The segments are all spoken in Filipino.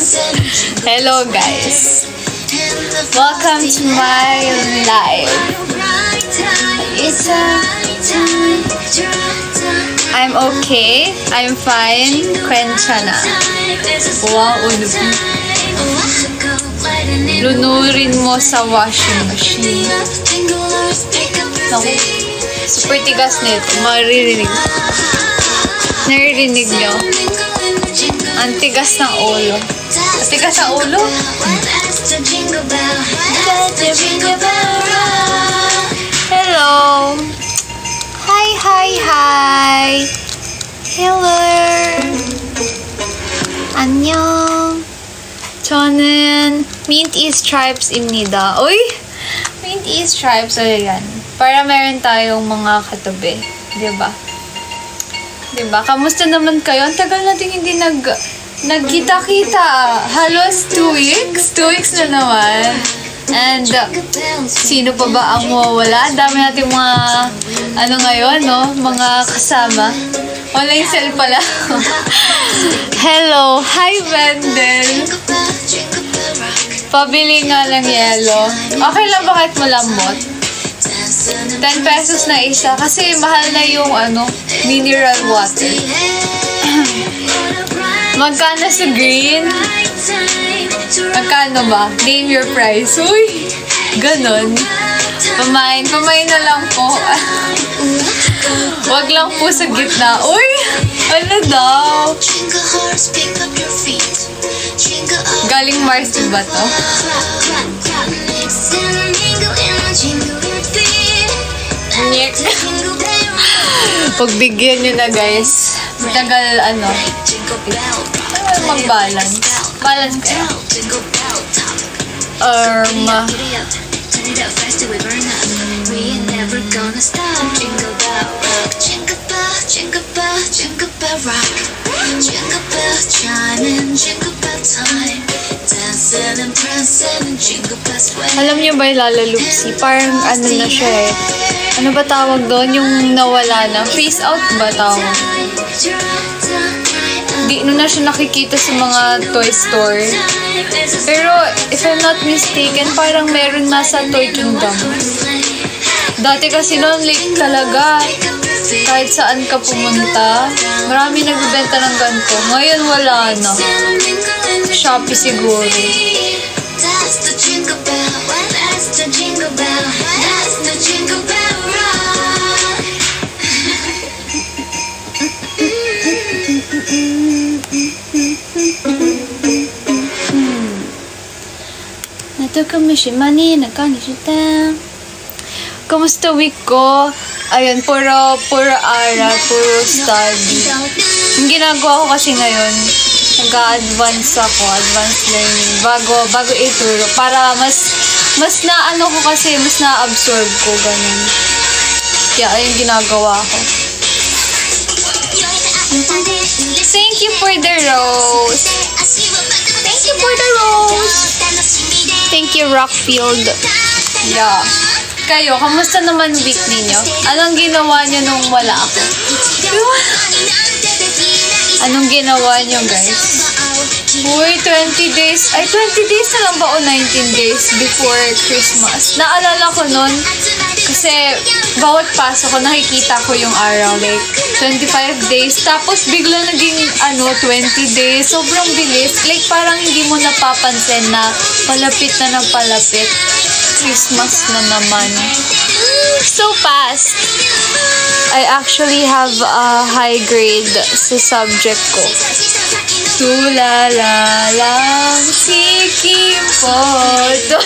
Hello guys. Welcome to my live. I'm okay. I'm fine. Kwensya na. Wow, lunurin mo sa washing machine. Super tigas nito. Maririnig. Naririnig nyo? Ang tigas ng ulo. Ang tigas ng ulo? Hello! Hi, hi, hi! Hello! 안녕! 저는 mint is stripes입니다. Uy! Mint is stripes. O yan. Para meron tayong mga katabi. Diba? Diba? Kamusta naman kayo? Ang tagal natin hindi nagkita-kita. Halos 2 weeks? 2 weeks na naman. And, sino pa ba ang mawawala? Dami natin mga, ngayon, no? Mga kasama. Online sale pala. Hello! Hi, Wendell! Pabili nga ng yelo. Okay lang ba kahit malambot? 10 pesos na isa. Kasi mahal na yung, mineral water. Magkano sa green? Magkano ba? Name your price. Uy! Ganon. Pamain na lang po. Wag lang po sa gitna. Uy! Ano daw? Galing Mars ba to? Pagbigyan nyo na guys. Tagal mag-balance. Balance kaya. Alam niyo ba yung Lala Loopsy? Parang na siya eh. Ano ba tawag doon? Yung nawala na. Face out ba tawag? Di na siya nakikita sa mga toy store. Pero, if I'm not mistaken, parang meron nasa Toy Kingdom. Dati kasi noon, like talaga, kahit saan ka pumunta, marami nagbibenta ng ganito. Ngayon, wala na. Shopee siguro. Kamusta week ko? Ayun, puro aral, puro study. Yung ginagawa ko kasi ngayon, nag-advance learning, bago ituro, para mas na ko kasi, mas na-absorb ko, ganun. Kaya, ayun ginagawa ko. Thank you for the rose. Thank you for the rose. Thank you, Rockfield. Yeah. Kayo, kamusta naman week ninyo? Anong ginawa nyo nung wala ako? Anong ginawa nyo, guys? Uy, 20 days. Ay, 20 days na lang ba o 19 days before Christmas? Naalala ko nun, kasi bawat pasok ko, nakikita ko yung araw. Like, 25 days. Tapos, bigla naging, 20 days. Sobrang bilis. Like, parang hindi mo napapansin na palapit na ng palapit. Christmas na naman. So fast. I actually have a high grade sa subject ko. Tulala lang si Kimpot.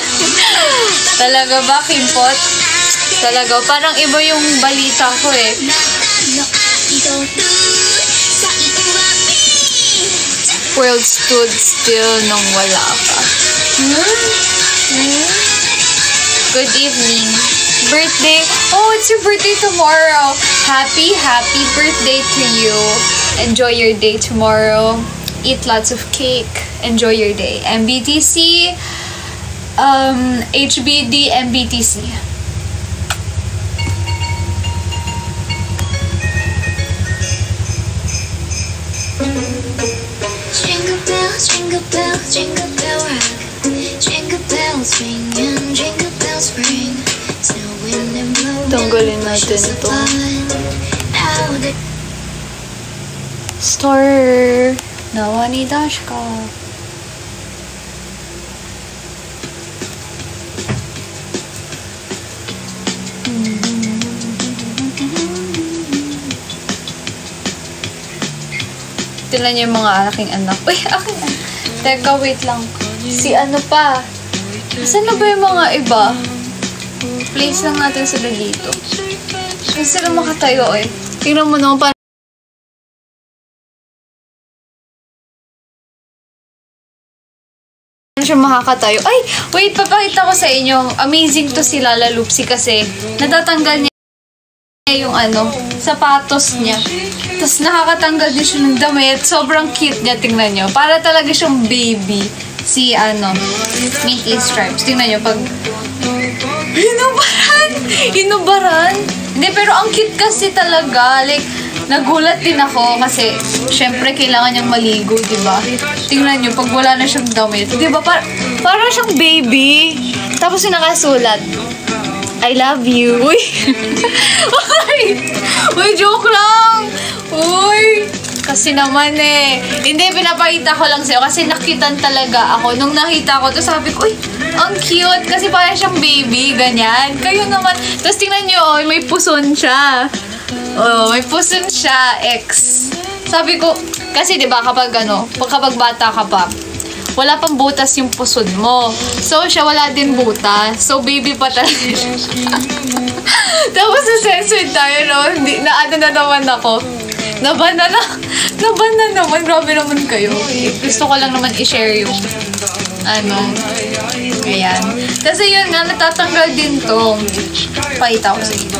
Talaga ba, Kimpot? Talaga. Parang iba yung balita ko eh. World stood still nung wala ka. Good evening. Birthday. Oh, it's your birthday tomorrow. Happy birthday to you. Enjoy your day tomorrow. Eat lots of cake. Enjoy your day. MBTC. HBD, MBTC. Jingle bell rock, jingle bells ring and jingle bells ring. Snowing and blowing. Tanggalin natin ito. Star nawa ni Dashka. Tingnan niyo yung mga aking anak. Uy, aking anak. Teka, wait lang. Si ano pa? Saan na ba yung mga iba? Place lang natin sila dito. Saan sila makatayo eh? Tingnan mo naman paano siya makakatayo. Ay, wait, papakita ko sa inyo. Amazing to si Lala Loopsy kasi natatanggal niya yung ano, sapatos niya. Tapos nakakatanggal din siya ng damit. Sobrang cute niya, tingnan nyo. Para talaga siyang baby. Si ano, Minty Stripes. Tingnan nyo, pag Hinubaran! Hindi, pero ang cute kasi talaga. Like, nagulat din ako kasi syempre kailangan niyang maligo, diba? Tingnan nyo, pag wala na siyang damit. Diba? Parang siyang baby. Tapos yung nakasulat, I love you. Uy! Uy, joke lang! Uy! Kasi naman eh. Hindi, pinapakita ko lang sa'yo kasi nakitan talaga ako. Nung nakita ko to, sabi ko, uy, ang cute. Kasi parang siyang baby, ganyan. Kayo naman. Tapos tingnan nyo, oh, may puson siya. Oh, may puson siya, X. Sabi ko, kasi diba kapag ano, kapag bata ka pa, wala pang butas yung puson mo. So, siya wala din butas. So, baby pa talaga siya. Tapos, na-censored tayo, no? Ano na naman ako. Naban na naman. Grabe naman kayo. Gusto ko lang naman i-share yung ano. Ayan. Kasi yun nga, natatanggal din to. Pakita ko sa inyo.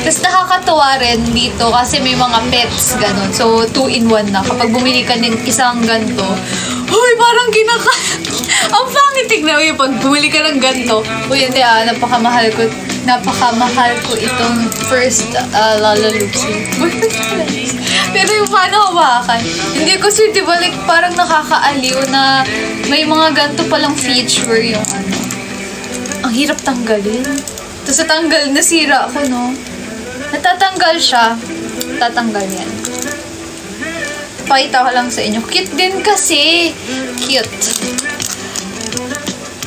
Tapos nakakatuwa rin dito kasi may mga pets, ganun. So, 2-in-1 na. Kapag bumili ka ng isang ganto, uy, parang ang pangit tignan. Uy, pag bumili ka ng ganto, uy, hindi napaka-mahal ko itong first Lala Loopsy. Pero yung paano hawakan? Hindi kasi, di ba, like, parang nakakaaliw na may mga ganto palang feature yung ano. Ang hirap tanggalin. Tapos natanggal, nasira ako, no? Natatanggal siya. Tatanggal yan. Pakita ko lang sa inyo. Cute din kasi. Cute.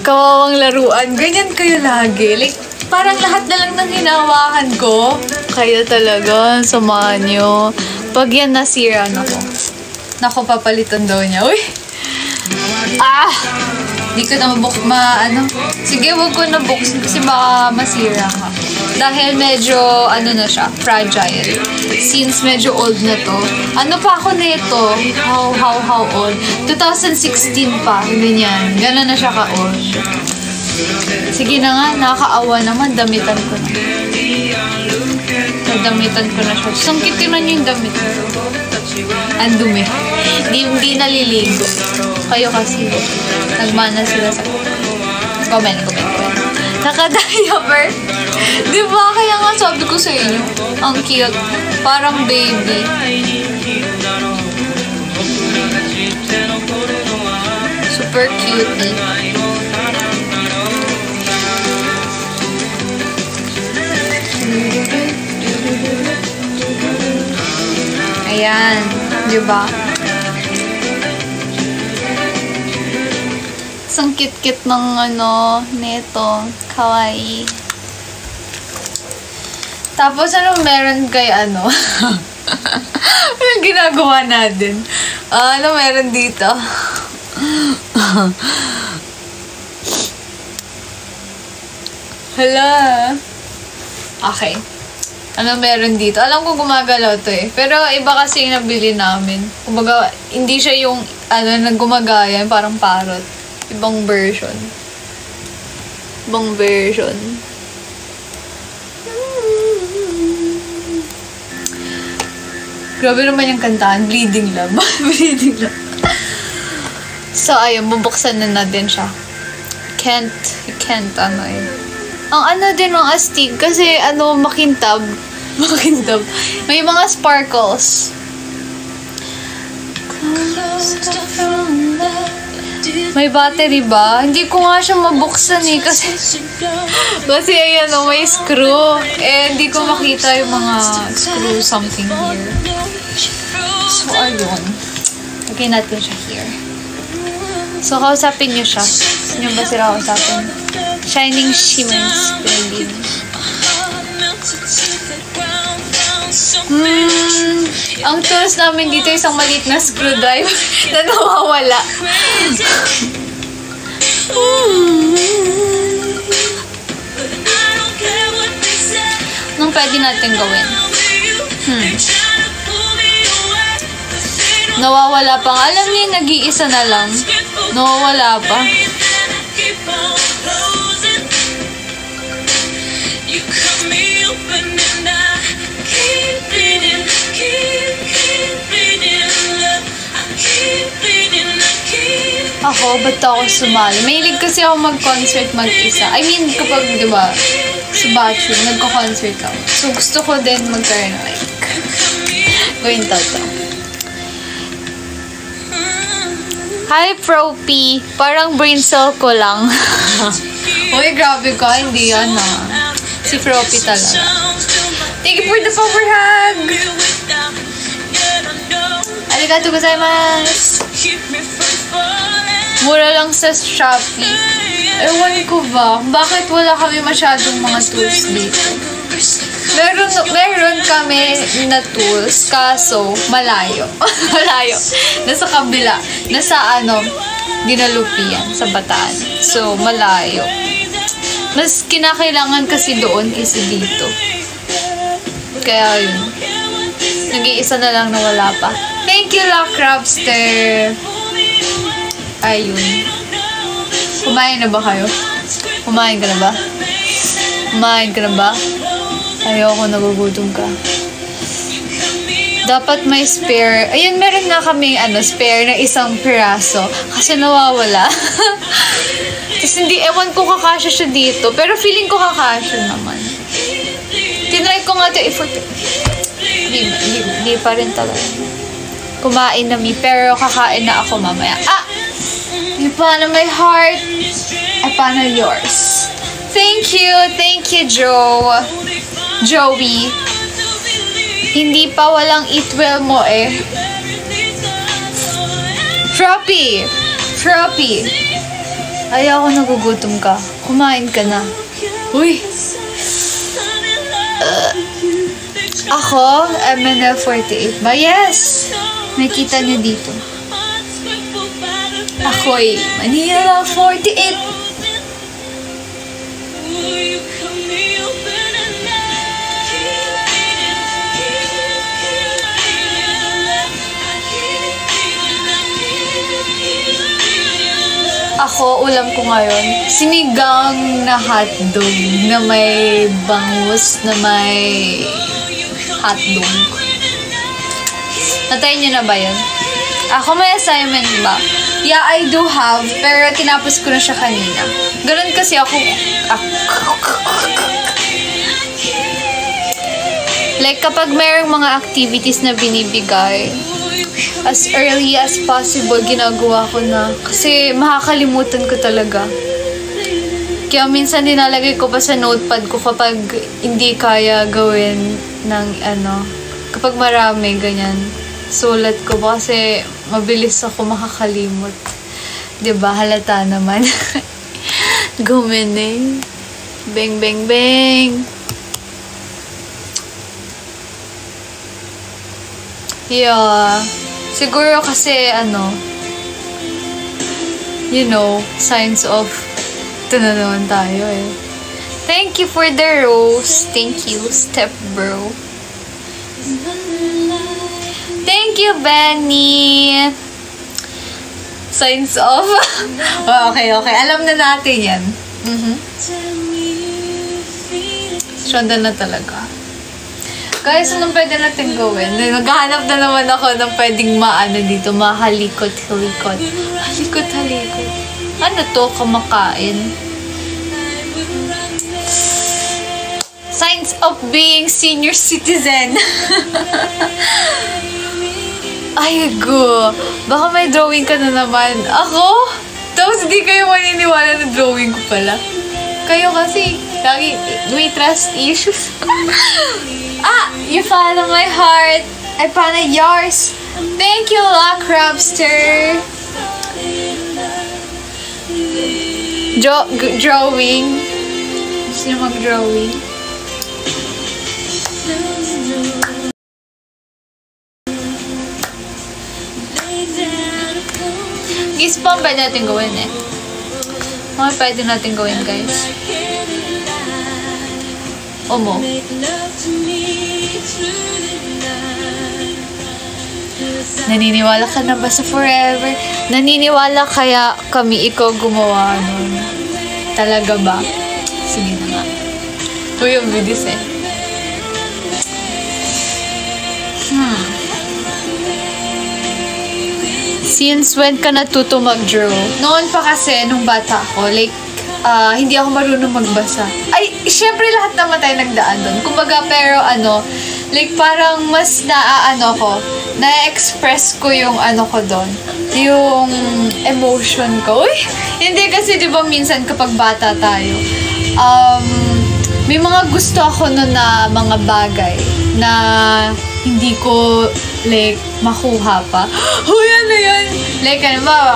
Kawawang laruan. Ganyan kayo lagi. Like, parang lahat na lang ng hinawakan ko. Kaya talaga, samahan nyo. Pag yan nasira, nako, papalitan daw niya. Uy! Di ko na sige, wag ko na buksan kasi baka masira ka. Dahil medyo, na siya, fragile. Since medyo old na to. Ano pa ako nito? How old? 2016 pa. Ganyan. Gano'n na siya ka-old. Sige na nga, nakakaawa naman. Damitan ko na. Damitan ko na siya. Sangkitin na niyo yung damit. Ang dumi. Hindi naliligo. Kayo kasi. Nagmana sila sa comment. Naka-diaper. Diba? Kaya nga sabi ko sa inyo. Ang cute. Parang baby. Super cutie. Ayan. Diba? Ang kit-kit ng neto. Kawaii. Tapos meron kay ano ginagawa natin? Ano meron dito? Hala. Okay. Ano meron dito? Alam ko gumagalaw to eh. Pero iba kasi yung nabili namin. Kumbaga, hindi siya yung gumagaya. Parang parrot. Ibang version. Grabe naman yung kantahan. Bleeding love. Bleeding love. So, ayun. Bubuksan na natin siya. Can't eh. Ang din ng astig. Kasi, makintab. May mga sparkles. Close from love. May battery ba? Hindi ko nga siya mabuksan eh. Kasi ayan o, may screw. Eh, hindi ko makita yung mga screw something here. So, ayun. Lagay natin siya here. So, kausapin niyo siya. Gusto niyo ba sila kausapin? Shining Shimmers Baby. Ang tools namin dito isang maliit na screwdriver na nawawala. Anong pwede natin gawin? Nawawala pa. Alam niyo, nag-iisa na lang. Nawawala pa. Ako, ba't ako sumali? Mahilig kasi ako mag-concert mag-isa. I mean, kapag, di ba, sa Bachelor, nagko-concert ako. So, gusto ko din magkaroon like, gawin to. Hi, Pro-P. Parang brain cell ko lang. Uy, grabe ka. Hindi yan, ah. Si Pro-P talaga. Thank you for the power hug! Arigatou gozaimasu! Mura lang sa Shopee. Ewan ko ba? Bakit wala kami masyadong mga tools dito? Meron kami na tools, kaso malayo. Malayo. Nasa kabila. Nasa Dinalupian, sa Bataan. So, malayo. Mas kinakailangan kasi doon kasi dito. Kaya yun. Nag-iisa na lang na wala pa. Thank you, La Crabster! Ayun. Kumain na ba kayo? Kumain ka na ba? Kumain ka na ba? Ayoko, nagugutom ka. Dapat may spare. Ayun, meron nga kaming spare na isang piraso. Kasi nawawala. Tapos hindi, ewan ko kakasya siya dito. Pero feeling ko kakasya naman. Tinry ko nga ito effort. Hindi pa rin talaga. Kumain na mi. Pero kakain na ako mamaya. Paano my heart? Paano yours? Thank you, Joey. Hindi pa walang eat well mo eh. Froppy! Ayaw ko, nagugutom ka. Kumain ka na. Uy! Ako, MNL48 ba? Yes! Nakita niyo dito. Ako'y Manila 48. Ako, ulam ko ngayon, sinigang na hotdog na may bangus na may hotdog. Natry niyo na ba yun? Ako, may assignment ba? Yeah, I do have, pero tinapos ko na siya kanina. Ganun kasi ako. Like, kapag mayroong mga activities na binibigay, as early as possible, ginagawa ko na. Kasi makakalimutan ko talaga. Kaya minsan nilalagay ko pa sa notepad ko kapag hindi kaya gawin ng kapag marami, ganyan. Sulat ko ba kasi mabilis ako makakalimot. Diba? Halata naman. Gumeneng. Bang, bang, bang. Yeah. Siguro kasi, signs of ito na naman tayo eh. Thank you for the rose. Thank you, step bro. Thank you, Benny. Signs of... okay. Alam na natin yan. Shonda na talaga. Guys, anong pwede natin gawin? Naghahanap na naman ako ng pwedeng dito. Mahalikot-halikot. Halikot-halikot. Ano to? Kumakain. Signs of being senior citizen. Ay, go. Baka may drawing ka na naman. Ako? Tapos di kayo maniniwala na drawing ko pala. Kayo kasi, lagi may trust issues. You follow my heart. I follow yours. Thank you, Lock Robster. Drawing. Gusto niyo mag-drawing? Spam pwede natin gawin eh. Okay, pwede natin gawin, guys. Omo. Naniniwala ka na ba sa forever? Naniniwala kaya kami ikaw gumawa nun? Talaga ba? Sige na nga. Ito yung videos eh. Since when ka natuto mag-draw? Noon pa kasi, nung bata ako, like, hindi ako marunong magbasa. Ay, syempre lahat naman tayo nagdaan doon. Kumbaga, pero like parang mas na-express ko yung ko doon. Yung emotion ko. Uy, hindi kasi diba minsan kapag bata tayo, may mga gusto ako noon na mga bagay na hindi ko like makuha pa. Ano yan? Like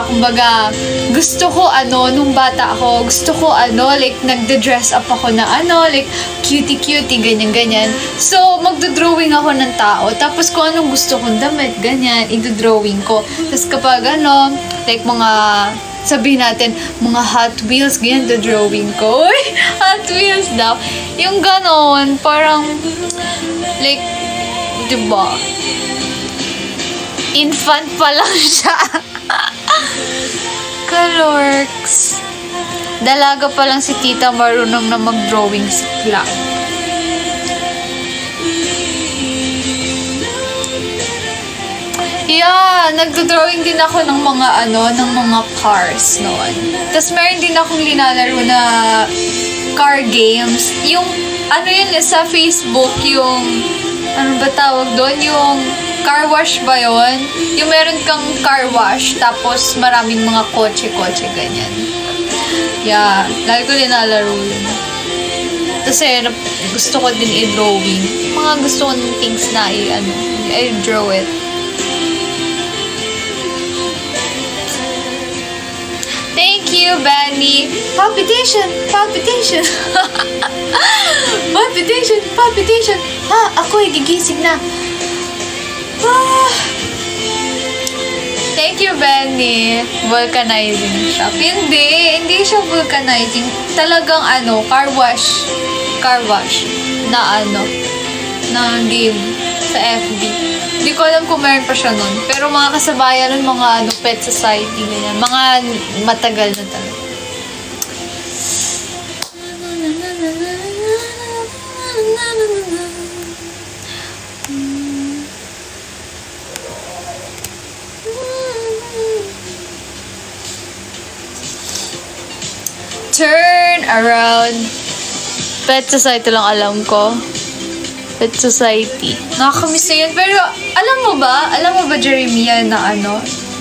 kumbaga, gusto ko nung bata ako, gusto ko like nagde-dress up ako na like cutie-cutie, ganyan-ganyan. So, magdo-drawing ako ng tao. Tapos kung anong gusto kong damit, ganyan, i-drawing ko. Tapos kapag like mga sabihin natin, mga Hot Wheels, ganyan, drawing ko. Uy, Hot Wheels daw. Yung ganon, parang, like, diba? Infant pa lang siya. Kalorks. Dalaga pa lang si tita, marunong na mag-drawing sikla. Yeah, nagdo-drawing din ako ng mga ng mga cars noon. Tapos meron din akong linalaro na car games. Yung yun sa Facebook, yung ba tawag doon? Yung car wash ba yun? Yung meron kang car wash, tapos maraming mga kotse-kotse, ganyan. Yeah, lagi ko linalaro yun. Kasi gusto ko din i-drawing. Mga gusto ko ng things na i-draw it. Thank you, Benny. Palpitation! Palpitation! Palpitation! Palpitation! Ako'y gigising na. Thank you, Benny. Vulcanizing shop. Hindi siya vulcanizing. Talagang car wash. Car wash. Na na game sa FB. Hindi ko alam kung meron pa siya nun. Pero mga kasabayan nun, mga Pet Society, ganyan. Mga matagal na talaga. Turn around. Pet Society lang alam ko. Pet Society. Nakakamiss na yun. Pero, alam mo ba, Jeremiah, na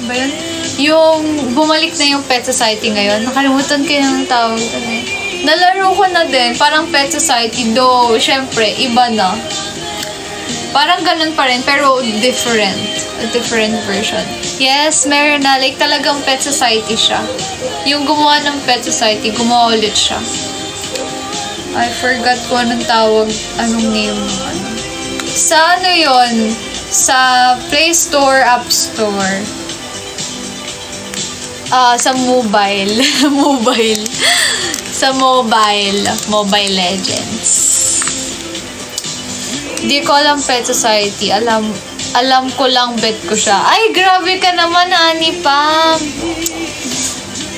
ba yun? Yung bumalik na yung Pet Society ngayon. Nakalimutan ko yung tawag. Nalaro ko na din. Parang Pet Society. Though, syempre, iba na. Parang ganun pa rin, pero different. A different version. Yes, meron na. Like, talagang Pet Society siya. Yung gumawa ng Pet Society, gumawa ulit siya. I forgot ko anong tawag, anong name. Sa yun? Sa Play Store, App Store. Sa mobile. Mobile. Sa Mobile Legends. Di ko alam Pet Society. Alam ko lang bet ko siya. Ay, grabe ka naman, Ani Pam.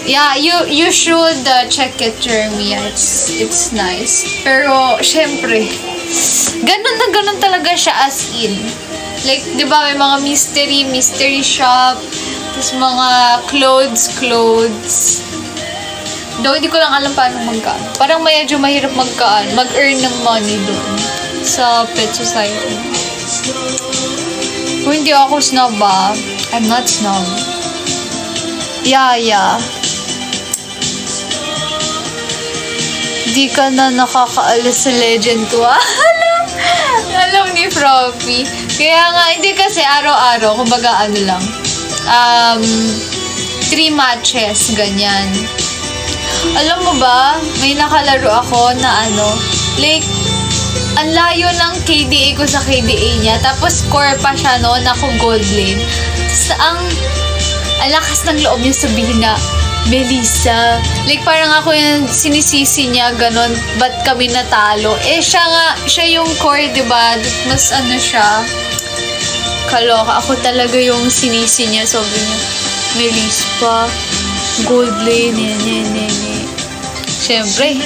Yeah, you should check it, Jeremy. It's nice. Pero, syempre, ganun talaga siya as in. Like, di ba, may mga mystery shop, tapos mga clothes. Though, hindi ko lang alam paano magkaan. Parang medyo mahirap mag-earn ng money doon sa Pet Society. Kung hindi ako snob I'm not snob. Yeah. Di ka na nakakaalis sa legend ko. Alam ni Profi. Kaya nga, hindi kasi araw-araw, kumbaga ano lang, 3 matches, ganyan. Alam mo ba, may nakalaro ako na like, ang layo ng KDA ko sa KDA niya, tapos score pa siya noon, ako gold lane. Ang lakas ng loob niya sabihin na, Melissa, like parang ako yung sinisisi niya, ganon, ba't kami natalo? Siya yung core, diba? Mas siya, kaloka. Ako talaga yung sinisi niya, sabi niya, Melissa, gold lane, yan. Siyempre,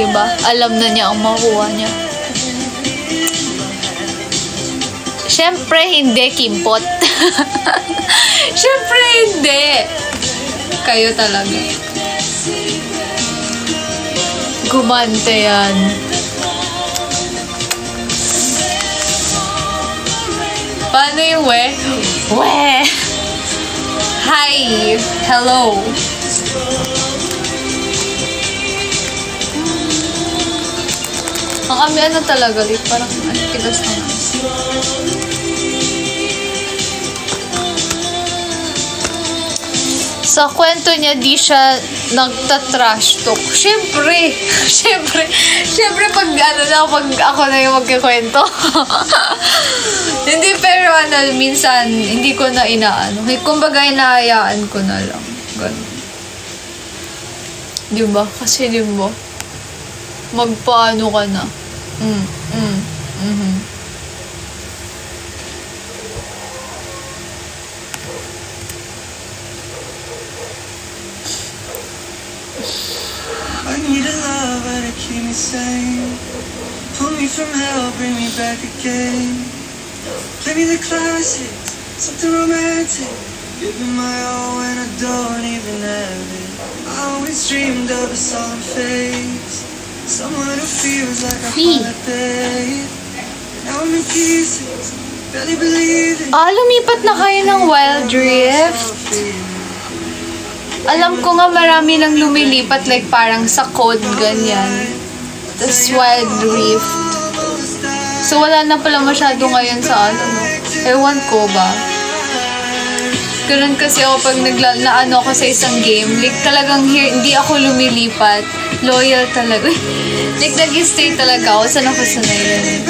diba? Alam na niya ang makuha niya. Siyempre, hindi, Kimpot. Siyempre, hindi. Kayo talaga. Gumante yan. Paano yung we? We! Hi! Hello! Ang talaga, like, parang kilos na nga. Sa kwento niya, di siya nagta-trash talk. Siyempre, pag pag ako na yung magkikwento. Hindi, pero minsan, hindi ko na inaano. Kumbaga, inahayaan ko na lang. Ganun. Diba? Kasi diba, magpaano ka na. I need a lover to keep me sane. Pull me from hell, bring me back again. Play me the classics, something romantic. Give me my all when I don't even have it. I always dreamed of a solemn face, someone who feels like a holiday. Now I'm in pieces, barely believe it. Lumipat na kayo ng Wild Rift. Alam ko nga marami nang lumilipat, like parang sa code, ganyan. Tapos Wild Rift. So wala na pala masyado ngayon sa ewan ko ba. Ganun kasi ako pag naano ako sa isang game, like talagang hindi ako lumilipat. Loyal talaga. Like nag-stay talaga ako. Saan ako sanay yun?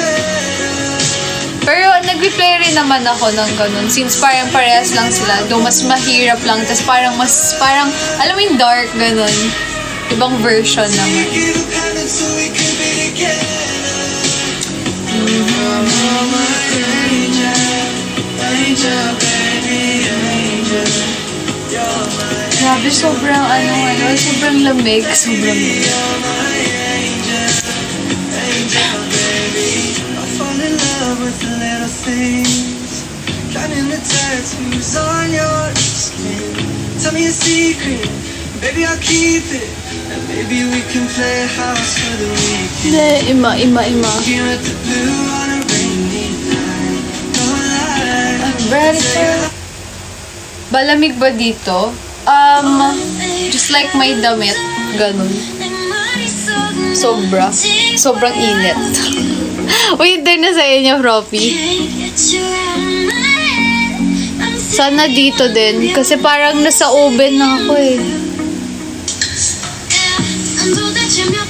Pero nag-replay rin naman ako ng ganun. Since parang parehas lang sila. Though mas mahirap lang. Tapos parang, alam mo yung dark, ganun. Ibang version naman. Grabe, sobrang sobrang lamig. Sobrang lamig. With the little things, counting the tattoos on your skin. Tell me a secret, baby, I'll keep it. And maybe we can play house for the weekend. Ima. Looking at the blue on a rainy night. No lie, I'm ready for... Balamig ba dito? Just like may damit. Ganun. Sobrang init. Winter na sa inyo, Profi. Sana dito din. Kasi parang nasa oven na ako eh.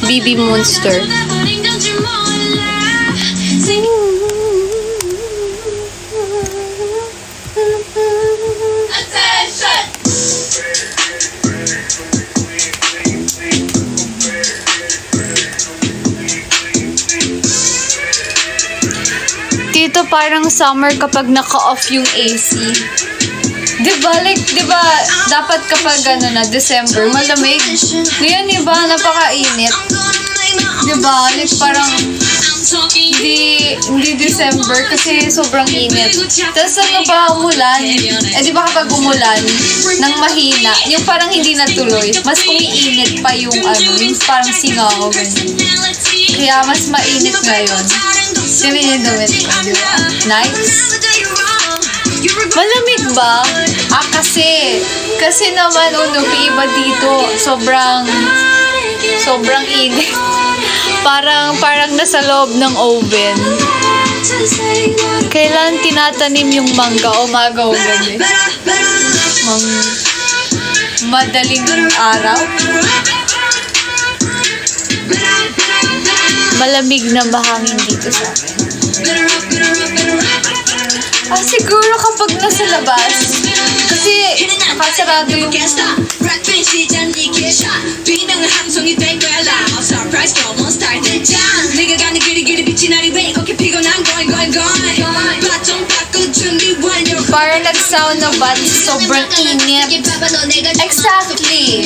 BB Monster. Dito parang summer kapag naka-off yung AC. Diba? Like, diba, dapat kapag December, malamig. Ngayon, diba, napaka-init. Diba? Like, parang, hindi December kasi sobrang init. Tapos umulan? Diba kapag umulan, nang mahina, yung parang hindi natuloy, mas umiinit pa yung yung parang singaw. Kaya mas mainit ngayon. Sino yung damit ko, diba? Nice. Malamig ba? Kasi naman, iba dito, sobrang Sobrang init. Parang nasa loob ng oven. Kailan tinatanim yung mangga? Umaga o gabi? Madaling araw? Malamig na bahangin dito sa akin. Siguro kapag nasa labas. Kasi nakasarado yung... Parang nag-sound na ba? Sobrang init. Exactly.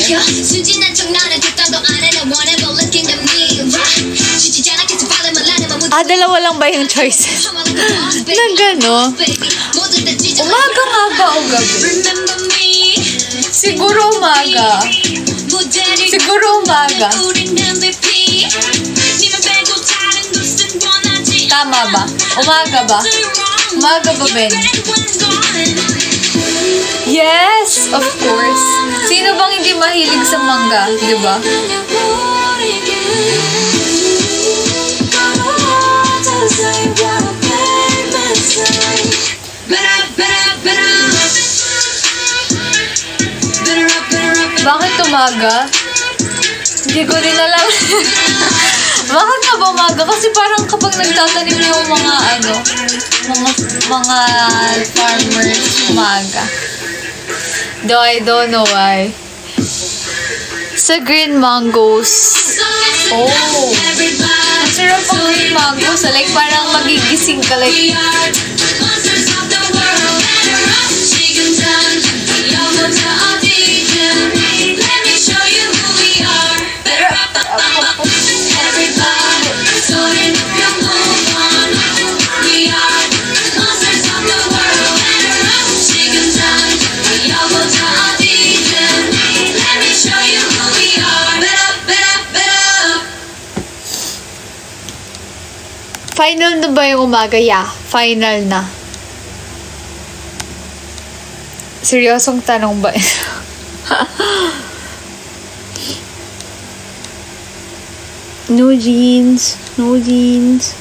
Dalawa lang ba yung choices? Na gano? Umaga nga ba o gabi? Siguro umaga. Siguro umaga. Tama ba? Umaga ba? Umaga ba, Ben? Yes! Of course. Sino bang hindi mahilig sa mangga? Diba? Bakit umaga? Hindi ko din alam. Bakit nga ba umaga? Kasi parang kapag nagtatanim yung mga farmers umaga. Though I don't know why. Sa green mangoes. Oh. Ang sarap ang green mangoes. Like parang magigising ka like... Final na ba yung umaga? Yeah, final na. Seryosong tanong ba? No jeans. No jeans.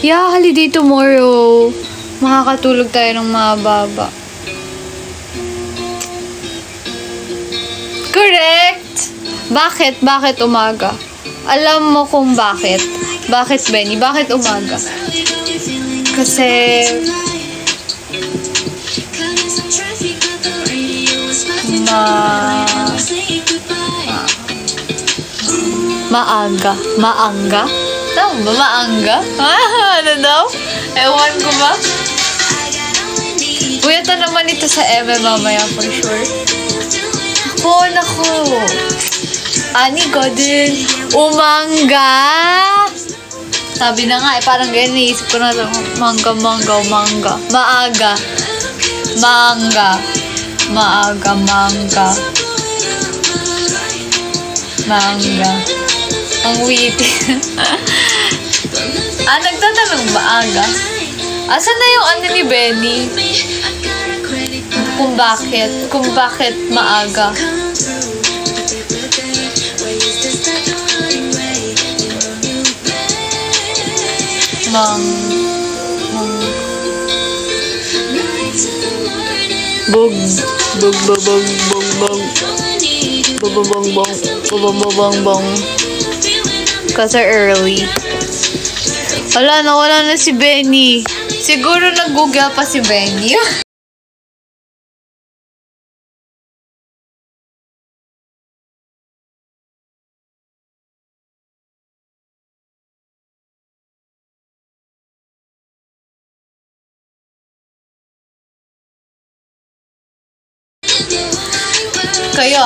Yeah, holiday tomorrow. Makakatulog tayo ng mababa. Correct! Bakit? Bakit umaga? Alam mo kung bakit. Bakit, Benny? Bakit umaga? Kasi... Maanga. Tama ba? Maanga? Ano daw? Ewan ko ba? Ito naman ito sa MM mamaya for sure. Naku. Ani ko din. Umangga. Sabi na nga, parang ganyan, naisip ko na lang. Mangga. Maaga. Mangga. Ang witty. Nagtatanong ba aga? Asan na yung ano ni Benny? Kung bakit maaga? Bong. Kasi early. Wala na si Benny. Siguro nag-google pa si Benny. Kayo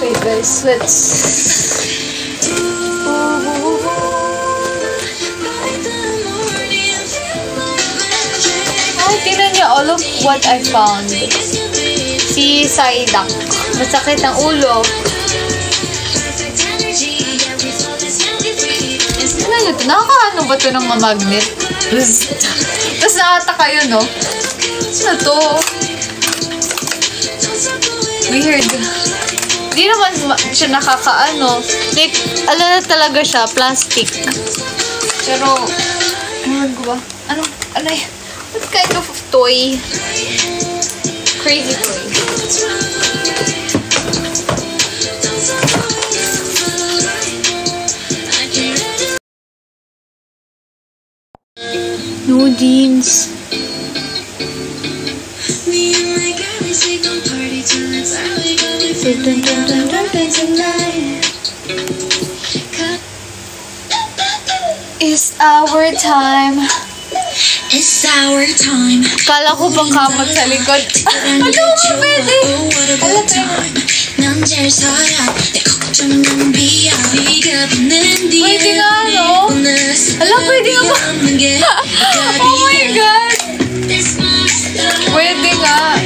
Wait guys, let's... what I found. Si Psyduck. Masakit ang ulo. Ano ito? Nakakaano ba ito ng mga magnet? Tapos nakataka yun, no? Ano to? Weird. Di naman siya nakakaano. Like, ala na talaga siya. Plastic. Pero, ewan ko ba? Ano yan? What kind of toy? Crazy toy. No jeans. It's our time. It's our time. Kala ko bang kamot sa likod. Ano mo pwede? Alam pwede nga, no? Alam, pwede nga ba? Oh my God! Pwede nga.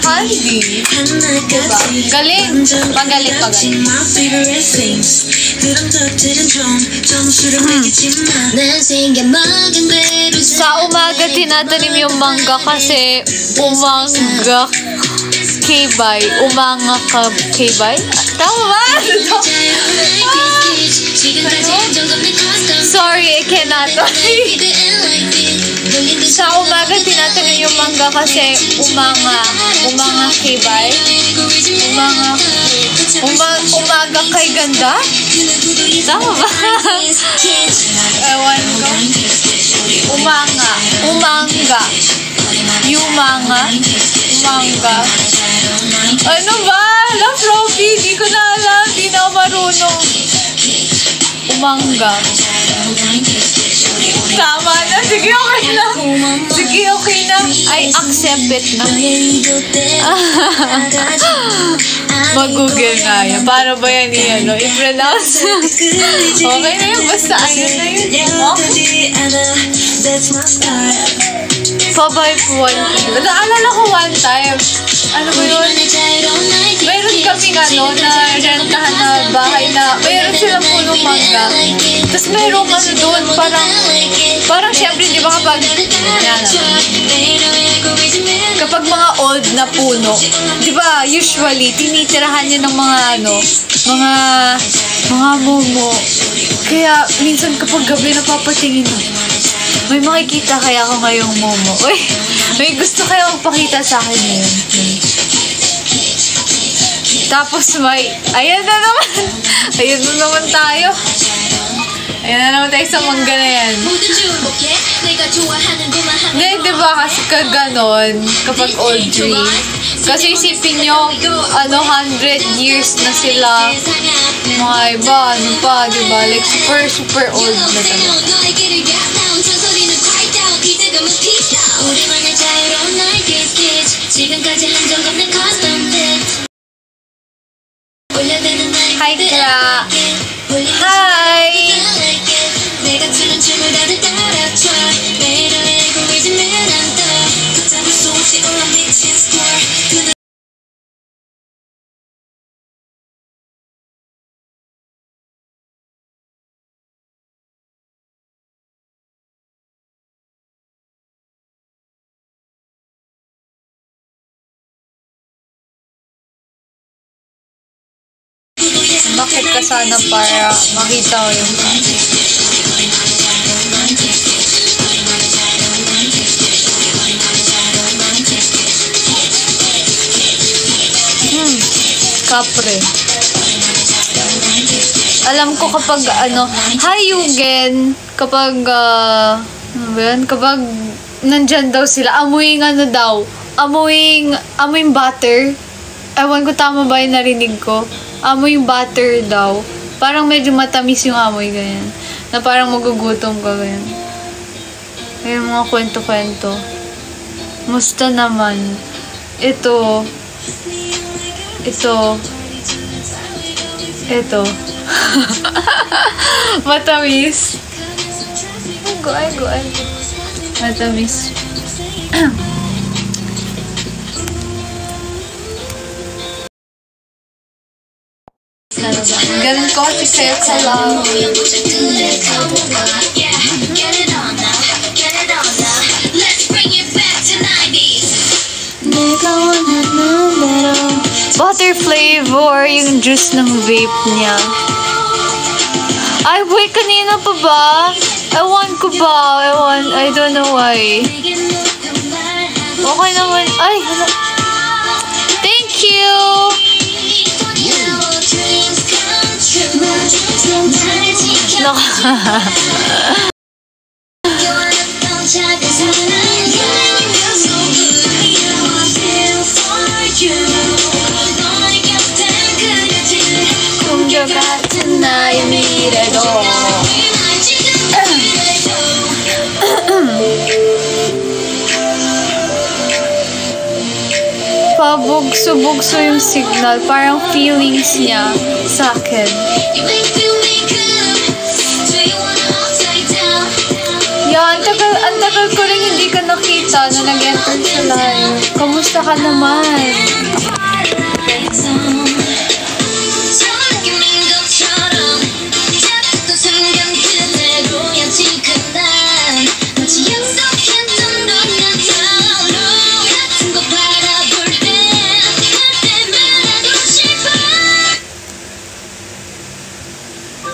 Handy. Diba? Galing. Magaling. Sa umaga tinatanim yung mangga kasi umangga kibay. Umanga ka kibay? Tama ba? Sorry, I cannot. Sa umaga tinatanim yung mangga kasi umanga kibay. Umaga kay ganda? Tama ba? Ewan ko. Umanga. Umanga. Ano ba? Love Robbie, di ko na alam. Di na ako marunong. Umanga. Tama na. Sige, okay na. I accept it na. Mag-google nga yan. Paano ba yan i-pronounce? Okay na yun. Basta ayun na yun. Pabay po one time. Naalala ko one time. Ano ba yun? Mayroon kaming na rentahan na bahay na mayroon silang punong mangga. Tapos mayroon doon parang syempre di ba kapag mga old na puno, di ba usually tinitirahan niya ng mga momo. Kaya minsan kapag gabi napapatingin may makikita kaya ako ngayong momo. Uy, may gusto kaya magpakita sa akin ngayon. Tapos ayan na naman tayo. Ayan na naman tayo sa mangga na yan. Hindi, diba kasi kaganon kapag old tree. Kasi isipin nyo, 100 years na sila. Mga iba, diba? Like super old na talaga. Hi, Kra. Hi! Bakit ka sana para makita ko yung kapre. Alam ko kapag hi Yugen, kapag kapag nandyan daw sila, amuing butter. Ewan ko tama ba yung narinig ko. Amoy butter daw. Parang medyo matamis yung amoy, ganyan. Na parang magugutom ka, ganyan. Yung mga kwento-kwento. Musta naman? Ito. Matamis. Ay, go. Matamis. Ganun ko kasi sa'yo ka lang. Butter flavor, yung juice ng vape niya. Ay, wait, kanina pa ba? Ewan ko ba? I don't know why. Okay naman. Ay, hala. Thank you! 같은 나의 미래도 pabugso-bugso yung signal, parang feelings niya sa akin. Yeah, ang tagal ko rin hindi ka nakita na nag-enter sa live. Kamusta ka naman?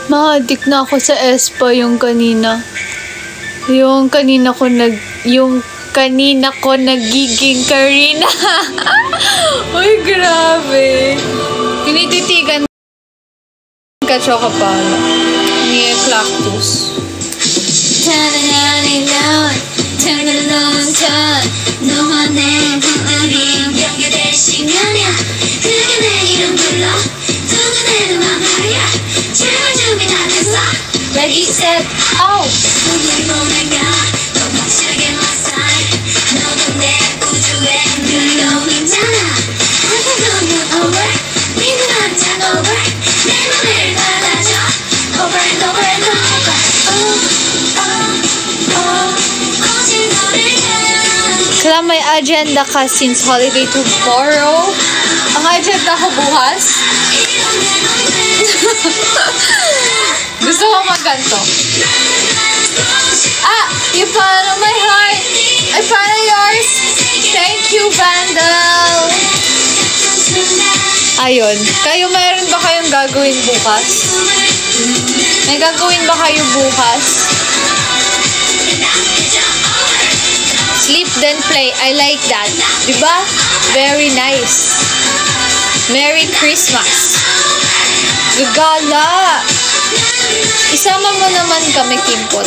Ma-addict na ako sa Espa yung kanina. Yung kanina ko nagiging Karina. Uy, grabe. Tinititigan ka chokapala. Ni Clactus. Ready, set, out! Kaya may agenda ka since holiday tomorrow. Ang agenda ko bukas. Gusto ko magganto. You follow my heart. I follow yours. Thank you, Vandal. Ayun. Kayo, mayroon ba kayong gagawin bukas? May gagawin ba kayo bukas? Sleep then play. I like that. Diba? Very nice. Merry Christmas. Gagala. Isama mo naman kami, Kimpot.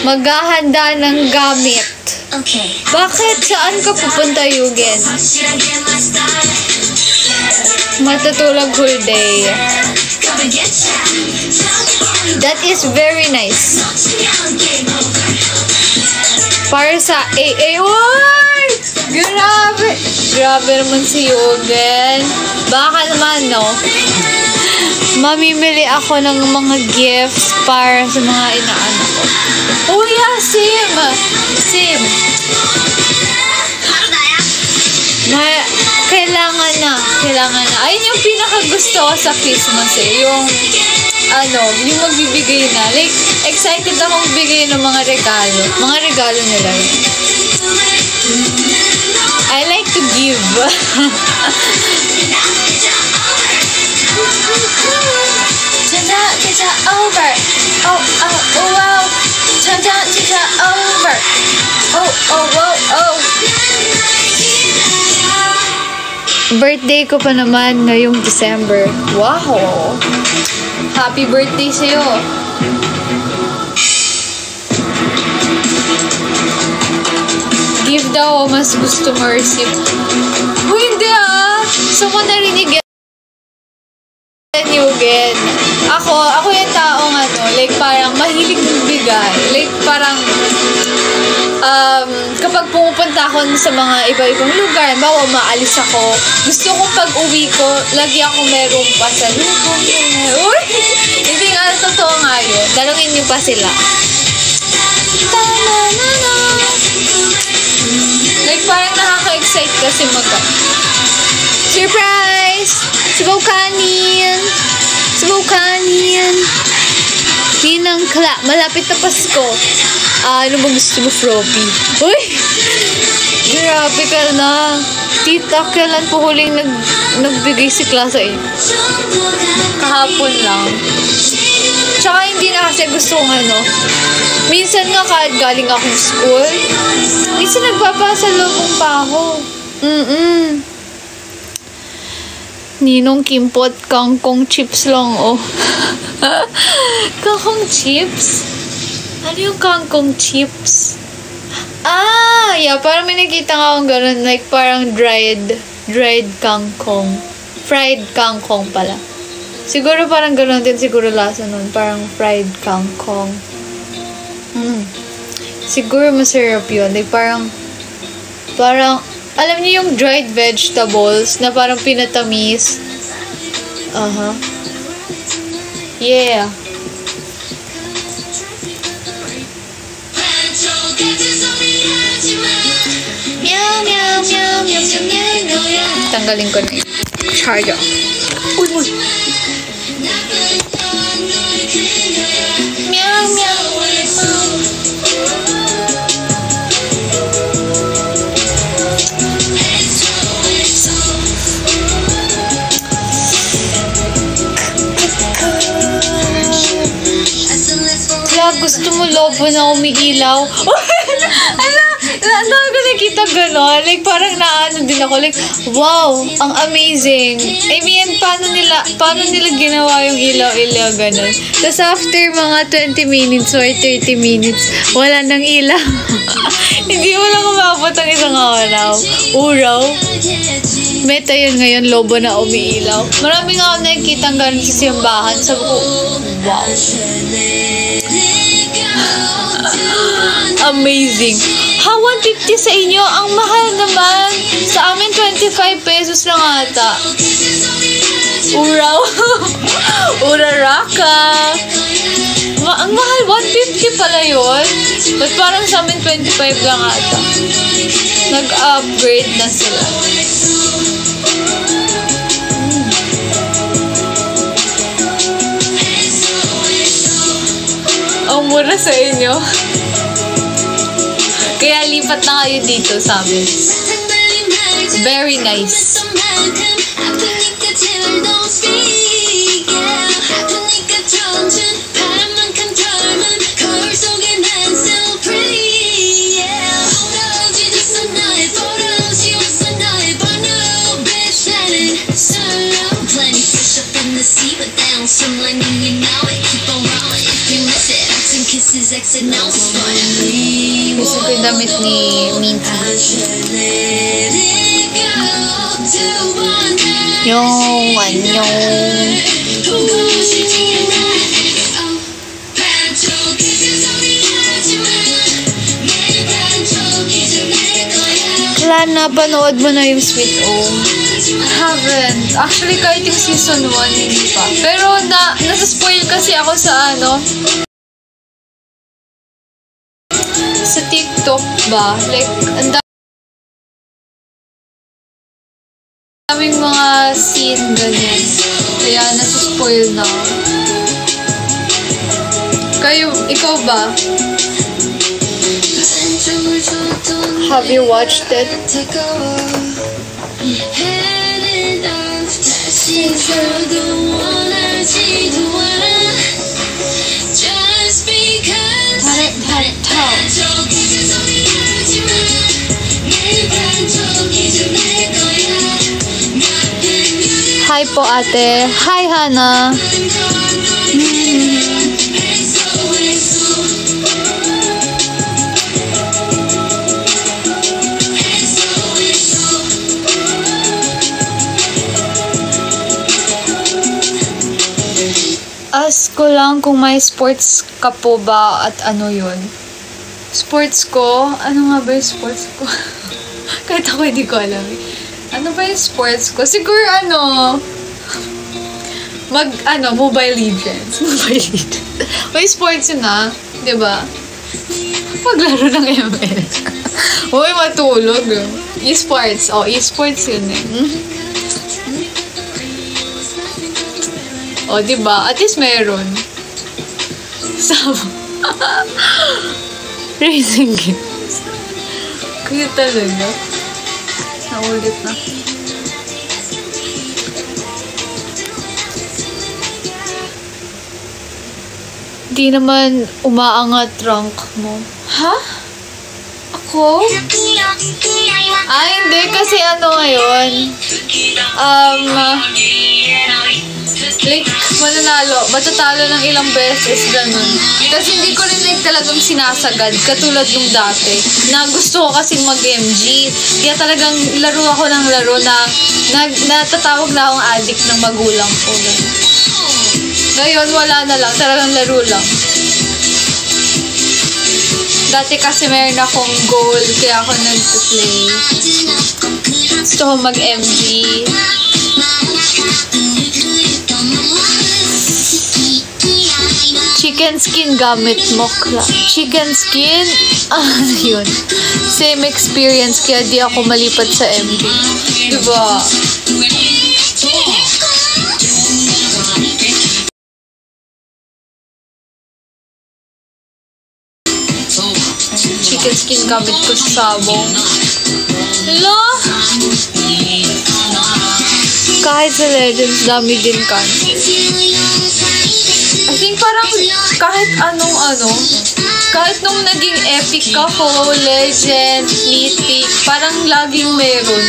Maghahanda ng gamit. Okay. Bakit? Saan ka pupunta, Yugen? Matutulog whole day. That is very nice. Para sa AA. Uy! Grabe! Grabe naman si Yugen. Baka naman, no? Mamimili ako ng mga gifts para sa mga inaanak ko. Oh yeah, Sim! Sim! Kailangan na. Ayun yung pinakagusto ko sa Christmas eh. Yung magbibigay na. Like, excited akong bigay ng mga regalo. Mga regalo nila yun. I like to give. Cha-cha over. Oh, wow. Cha-cha over. Oh. Birthday ko pa naman ngayong December. Wow. Happy birthday sa'yo. Give daw, mas gusto mo receive. Uy, hindi So mo narinig Yugen. Ako yung taong like parang mahilig magbigay. Like parang kapag pumupunta ako sa mga iba-ibang lugar, bawa maalis ako, gusto kong pag-uwi ko, lagi ako merong pasalubong. Uy! Hindi nga, totoo nga yun. Dalawin niyo pa sila. Like parang nakaka-excite kasi surprise! Subukanin! smoke onion. Ninang Kla. Malapit na Pasko. Ano ba gusto mo, Froppy? Uy! Grabe ka na. Tita, kailan po huling nagbigay si Klasa eh? Kahapon lang. Tsaka hindi na kasi gusto kong ano. Minsan nga kahit galing akong school, minsan nagpapasalubong pa ako. Ninong Kimpot, kangkong chips lang, oh. Kangkong chips? Ano yung kangkong chips? Yeah, parang may nakita nga akong ganun, like parang dried kangkong. Fried kangkong pala. Siguro parang ganun din siguro lasa nun, parang fried kangkong. Siguro masarap yun, like parang, alam niyo yung dried vegetables na parang pinatamis? Yeah. Meow, meow, meow, meow, meow, meow. Tanggalin ko na yung charger. Uy, uy. Meow, meow, gusto mo lobo na umiilaw? Ano ko nakita gano'n? Like, parang naano din ako. Like, wow, ang amazing. I mean, paano nila ginawa yung ilaw-ilaw gano'n? Tapos after mga 20 minutes or 30 minutes, wala nang ilaw. Hindi mo lang umabot ang isang uraw. Meta yun ngayon, lobo na umiilaw. Marami nga ako nakikita gano'n sa simbahan. Sabi ko, wow. Amazing. 150 sa inyo? Ang mahal naman. Sa amin, 25 pesos lang ata. Uraw. Uraraka. Ang mahal, 150 pala yun. But parang sa amin, 25 lang ata. Nag-upgrade na sila. Ang mura sa inyo. Kaya lipat na kayo dito sa amin. Very nice. Gusto ko yung damit ni Minty. Yung Lana, panood mo na yung Sweet Home? Haven't. Actually, kahit yung season 1, hindi pa. Pero nasa-spoil kasi ako sa sa TikTok ba? Like, ang daming mga scene ganyan. Kaya nasa-spoil na. Ikaw ba? Have you watched it? Hi po ate. Hi Hana. Ask ko lang kung may sports ka po ba at ano yun. Sports ko? Ano nga ba yung sports ko? Kahit ako hindi ko alam. Ano ba yung sports ko? Siguro Mobile Legends. Mobile Legends. May sports yun diba? Maglaro ng ML. Uy, matulog. E-sports. E-sports yun eh. O, diba? At least meron. Sama. Racing games. Cute talaga. Naulit na. Di naman umaangat rank mo. Ha? Ako? Hindi. Kasi ano ngayon? Like, matatalo ng ilang beses, ganun. Kasi hindi ko rin like talagang sinasagad, katulad nung dati, na gusto ko kasing mag-MG. Kaya talagang laro ako ng laro na natatawag na akong addict ng magulang ko. Ganun. Ngayon, wala na lang. Talagang laro lang. Dati kasi meron akong goal, kaya ako nag-play. Gusto ko mag-MG. Chicken skin gamit mo. Chicken skin? Yun. Same experience, kaya di ako malipat sa MG. Diba? Chicken skin gamit ko sa sabong. Hello? Kahit sa Legends, dami din cancel. I think parang kahit kahit nung naging epic ako, Legend, Mythic, parang laging meron.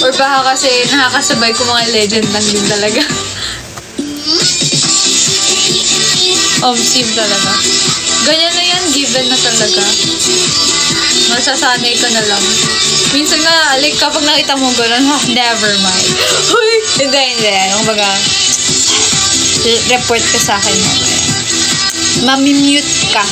Or baka kasi nakakasabay ko mga Legend lang din talaga. Sim talaga. Ganyan na yan, given na talaga. Masasanay ka na lang. Minsan nga, like, kapag nakita mo gano'n, never mind. Uy! Hindi. Kumbaga, report ka sa akin mamaya. Mami-mute ka.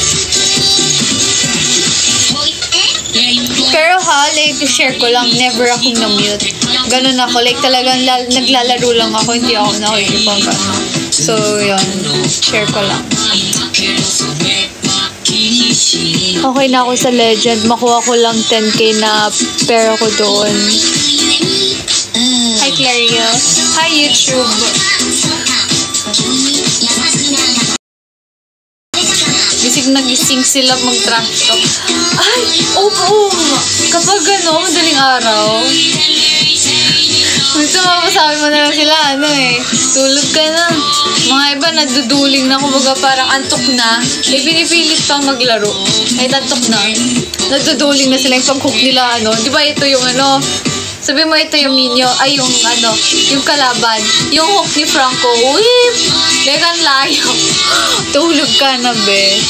Pero like, share ko lang, never akong na-mute. Ganun ako, like, talagang naglalaro lang ako, hindi ako nakikipang gano'n. So, yun, share ko lang. Okay na ako sa Legend. Makuha ko lang 10k na pera ko doon. Hi, Clario. Hi, YouTube. Nagising sila mag-trash talk. Ay, oo. Kapag madaling araw, gusto mapasabi mo na lang sila, tulog ka na. Mga iba, naduduling na, kumbaga parang antok na. Pinipilit pang maglaro. Kahit antok na. Naduduling na sila yung pag-hook nila, Di ba ito yung sabi mo ito yung minyo, yung kalaban. Yung hook ni Franco, whip! Lekan layo. Tulog ka na, be.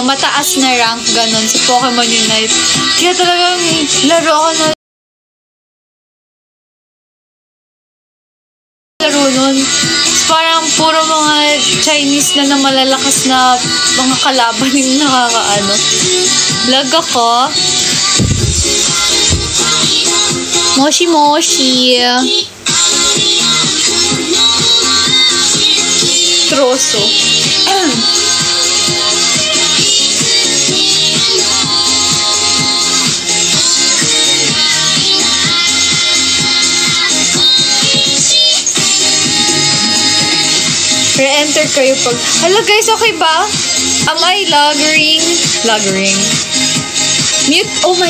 Mataas na rank, ganon, sa Pokemon Unite. Kaya talagang laro ako na laro nun. Parang puro mga Chinese na malalakas na mga kalaban yung nakakaano. Lag ako. Moshi. Troso. Re-enter kayo pag... Hala guys, okay ba? Am I laggering? Mute? Oh my...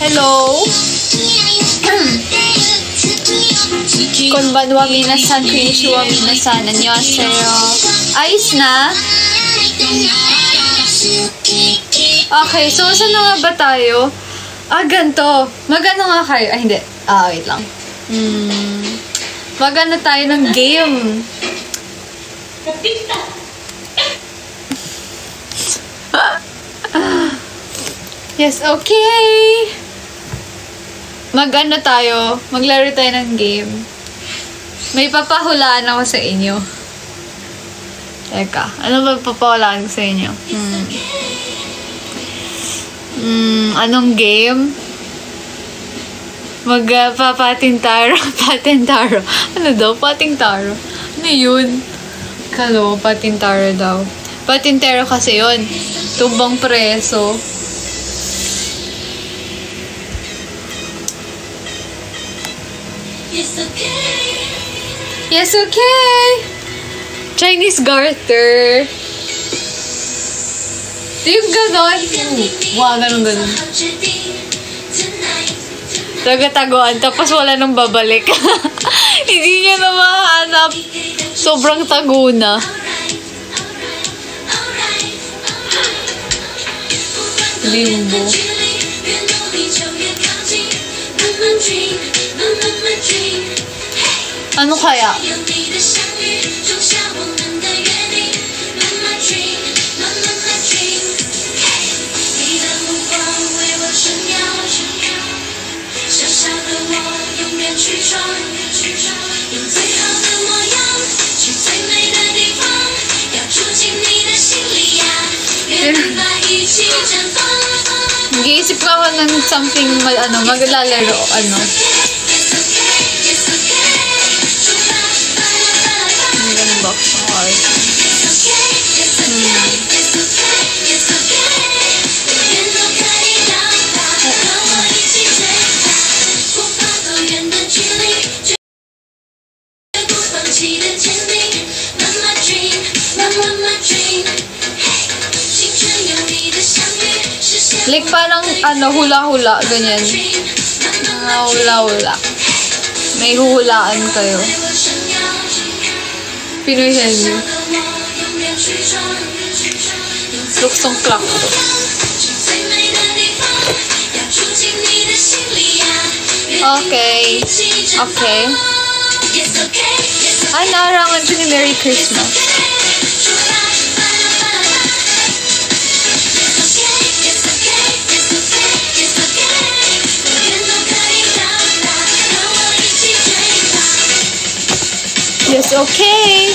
Hello? Konbanwa minasan, konnichiwa minasan, annyeonghaseyo. Ayos na? Okay, so saan na nga ba tayo? Ganto. Magano nga kayo? Ay, hindi. Wait lang. Magana tayo ng game. Yes, okay. Mag-ano tayo? Maglaro tayo ng game. May papahulaan ako sa inyo. Teka, ano ba papahulaan ko sa inyo? Anong game? Magpapatintaro. Patintaro. Ano daw? Patingtaro. Ano yun? Kalo, patintaro daw. Patintero kasi yun. Tumbang preso. Yes, okay. Chinese garter. Ito yung ganon. Wow, ganon. Taga-taguan, tapos wala nang babalik. Hindi niya na mahanap. Sobrang tago na. Limbo. Ano kaya? Mag-iisip ka ako ng something maglalaro, Ang box ng art. Like parang hula-hula, ganyan. Hula-hula. May huhulaan kayo. Pinoy Henry. Luksong clock to. Okay. Okay. Ay, naarangan ko ni Merry Christmas. Yes, okay.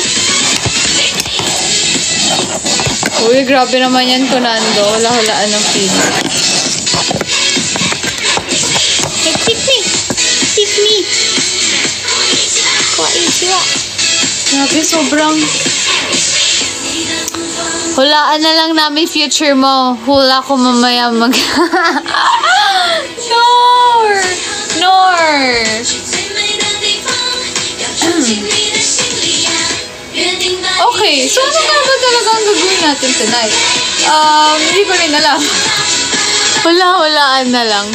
Uy, grabe naman yan, Tonando. Wala-hulaan ng feeling. Hey, pick me. Pick me. Konnichiwa. Grabe, sobrang... Hulaan na lang namin future mo. Hula ko mamaya mag... Nor! Okay, so ano nga ba talaga ang gagawin natin tonight? Hindi ko rin alam. Hulaan na lang.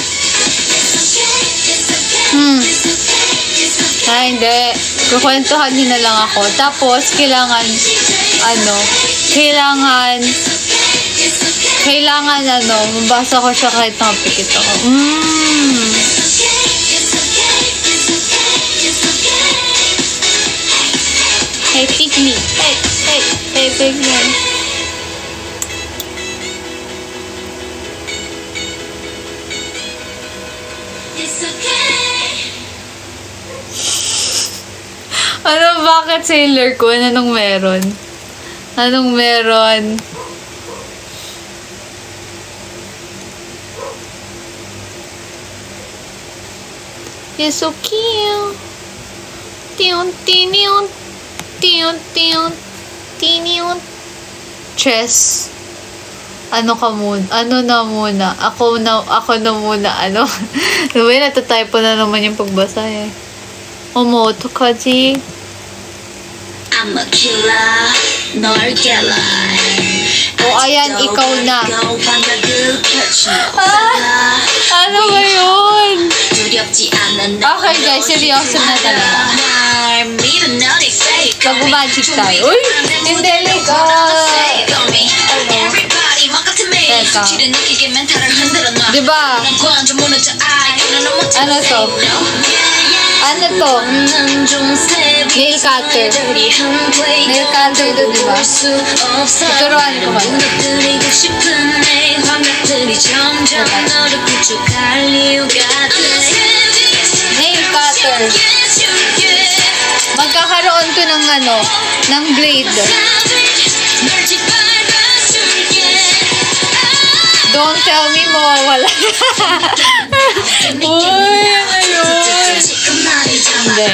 Hindi. Kukwentuhan niyo na lang ako. Tapos, kailangan mabasa ko siya kahit nakapikit ako. Hey, pick me. Hey, pick me. Bakit Sailor Queen? Anong meron? You're so cute. Chess. Ano na muna? Ako na muna. Diba, natatypo na naman yung pagbasa eh. 어떡하지? I'm a killer, 널 killer. Ayan, ikaw na. Ano ba yun? Okay guys, seryoso na talaga. Mag-magic tayo. Uy! Hindi, like, ka. Diba? Ano to? Ano to? Nail cutter. Nail cutter to, diba? Tuturuan ko ba? Nail cutter. Magkakaroon ko ng ano, ng blade. Don't tell me mawawala. Uy, ano yun? Hindi.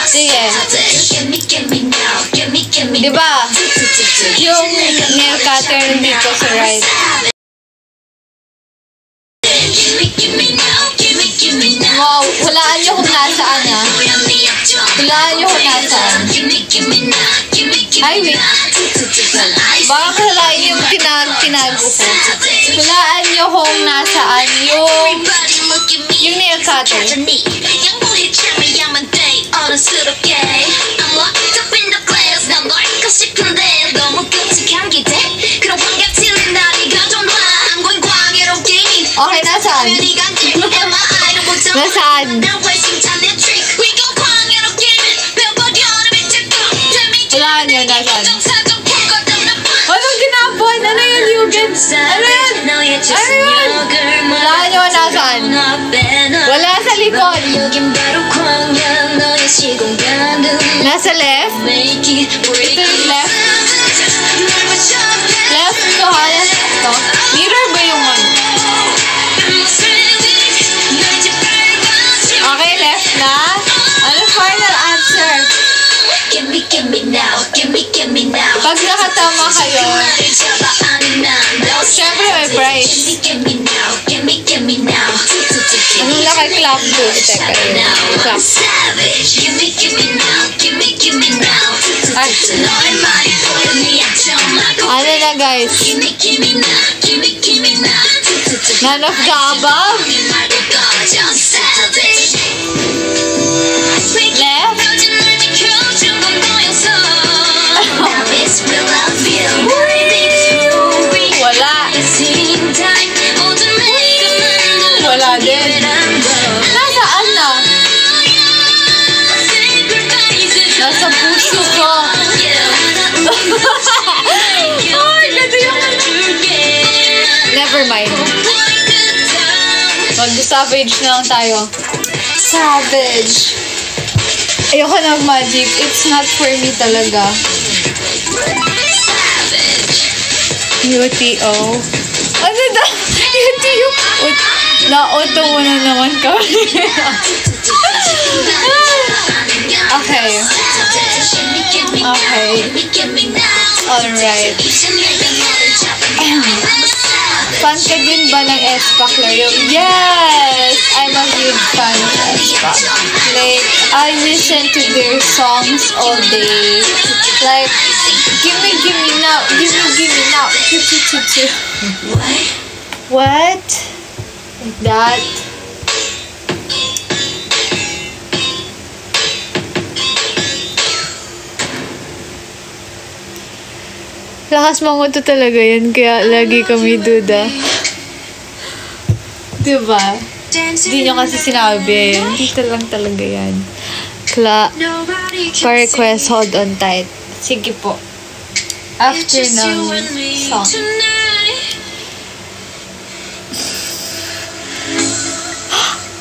Sige. Diba? Yung nail cutter dito sa right. Wow, hulaan nyo kung nasaan ah. Hulaan nyo kung nasaan. Ay, wait. Baka kasalain yung tinago ko. Hulaan nyo kung nasaan yung nail cutter. Okay, nasaan? Nasaan? Hulaan nyo, nasaan? Anong ginapon? Ano yun, Yugen? Ano yun? Ano yun? Hulaan nyo, nasaan? Wala sa likod. Nasa left? Ito yung left? Left to, ha? Ito? Mirror ba yung one? Okay, left na. Ano final answer? Pag nakatama kayo, syempre may prize. Anong naka-clap doon? Teka, clap. Ay. Ano na, guys? None of the above? Left? Wala. Wala din. Nasaan na? Nasa puso ko. Ay, ganda yung never mind. Mag-savage na lang tayo. Savage. Ayoko mag-magic. It's not for me talaga. UTO. Ano da? UTO. Na-auto mo na naman kami. Okay. Okay. Alright. Fan ka din ba ng Espaclarium? Yes! I'm a huge fan of Espac. Like, I listen to their songs all day. Like, gimme now, gimme now. What? Like that? Lakas manguto talaga yan, kaya lagi kami duda. Diba? Hindi nyo kasi sinabi. Dito lang talaga yan. Pa-request, hold on tight. Sige po. After ng song.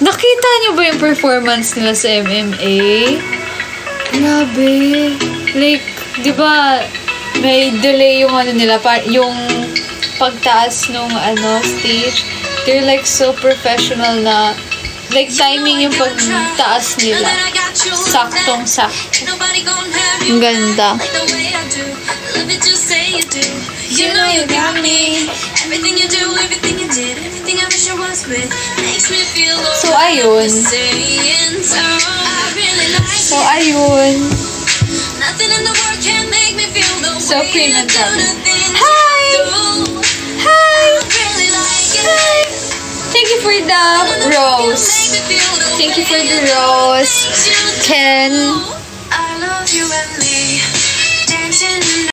Nakita nyo ba yung performance nila sa MMA? Grabe. Like, diba, may delay yung ano nila, yung pagtaas nung stage. They're like so professional na, like timing yung pagtaas nila. Saktong-sakto. Ang ganda. You know you got me. Everything you do, everything you did, everything I wish I was with makes me feel so ayun. So ayun. Nothing in the world can make me feel the way. So cream and hi! Hi! Hi! Thank you for the rose. Thank you for the rose. Ken. I love you and me. Dancing.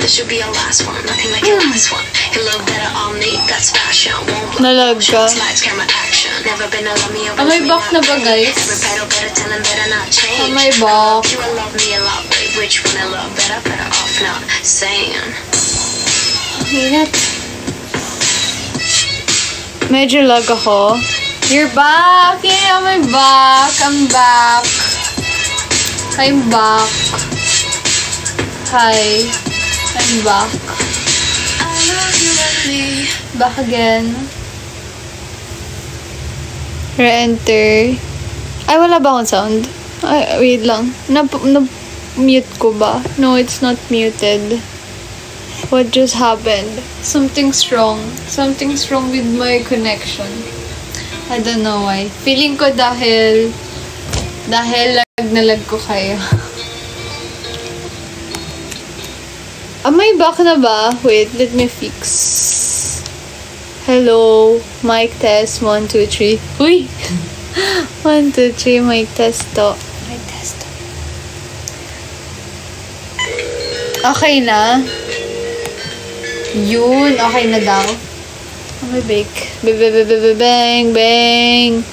This should be our last one, nothing like your last one. You look better on me, that's fashion. Won't blow Nalag ka. lights, camera, action. Never been a love me, May back na ba, guys? Every pedal better, tell them better not change. May back. You will love me a lot, babe. Which one I love better, better off not saying. Hinat. Medyo lag ako. You're back! Yeah, I'm back! I'm back! I'm back. Hi. I'm back. I love you and me. Back again. Re-enter. Ay, wala ba akong sound? Ay, wait lang. Na-mute ko ba? No, it's not muted. What just happened? Something's wrong. Something's wrong with my connection. I don't know why. Feeling ko dahil lag na lag ko kayo. May back na ba? Wait, let me fix. Hello, mic test 1 2 3. Uy. 1 2 3 mic test to. Mic test to. Okay na. Yun, okay na daw. May bake. Bang bang.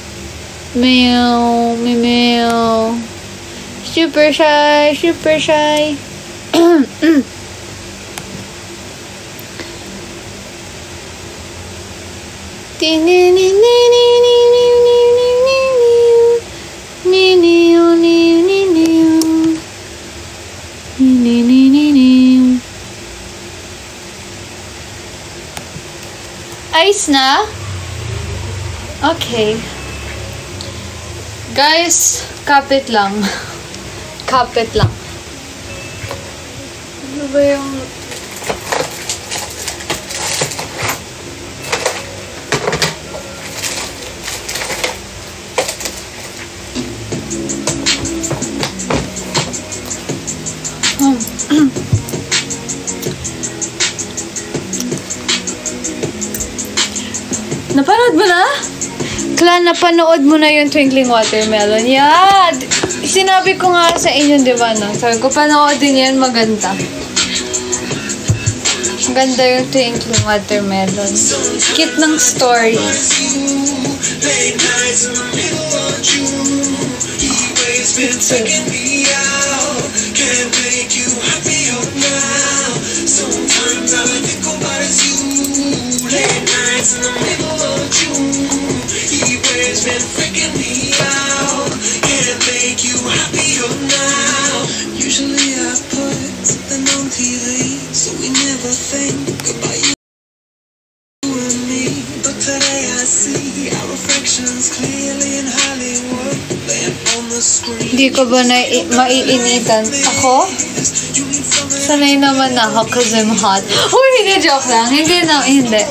Meow, meow. Super shy, super shy. Ice na? Okay. Guys, kapit lang. Kapit lang. Ano ba yung... Napanood mo na? Kla, napanood mo na yung Twinkling Watermelon. Yeah! Sinabi ko nga sa inyo, di ba, no? Sabi ko, panoodin yan, maganda. Maganda yung Twinkling Watermelon. Cute ng story. Usually I put something on TV, so we never think about you and me. But today I see our reflections clearly in Hollywood, laying on the screen. Hindi ko ba maiinitan? Ako? Sanay naman ako because I'm hot. Uy, hindi, joke lang. Hindi.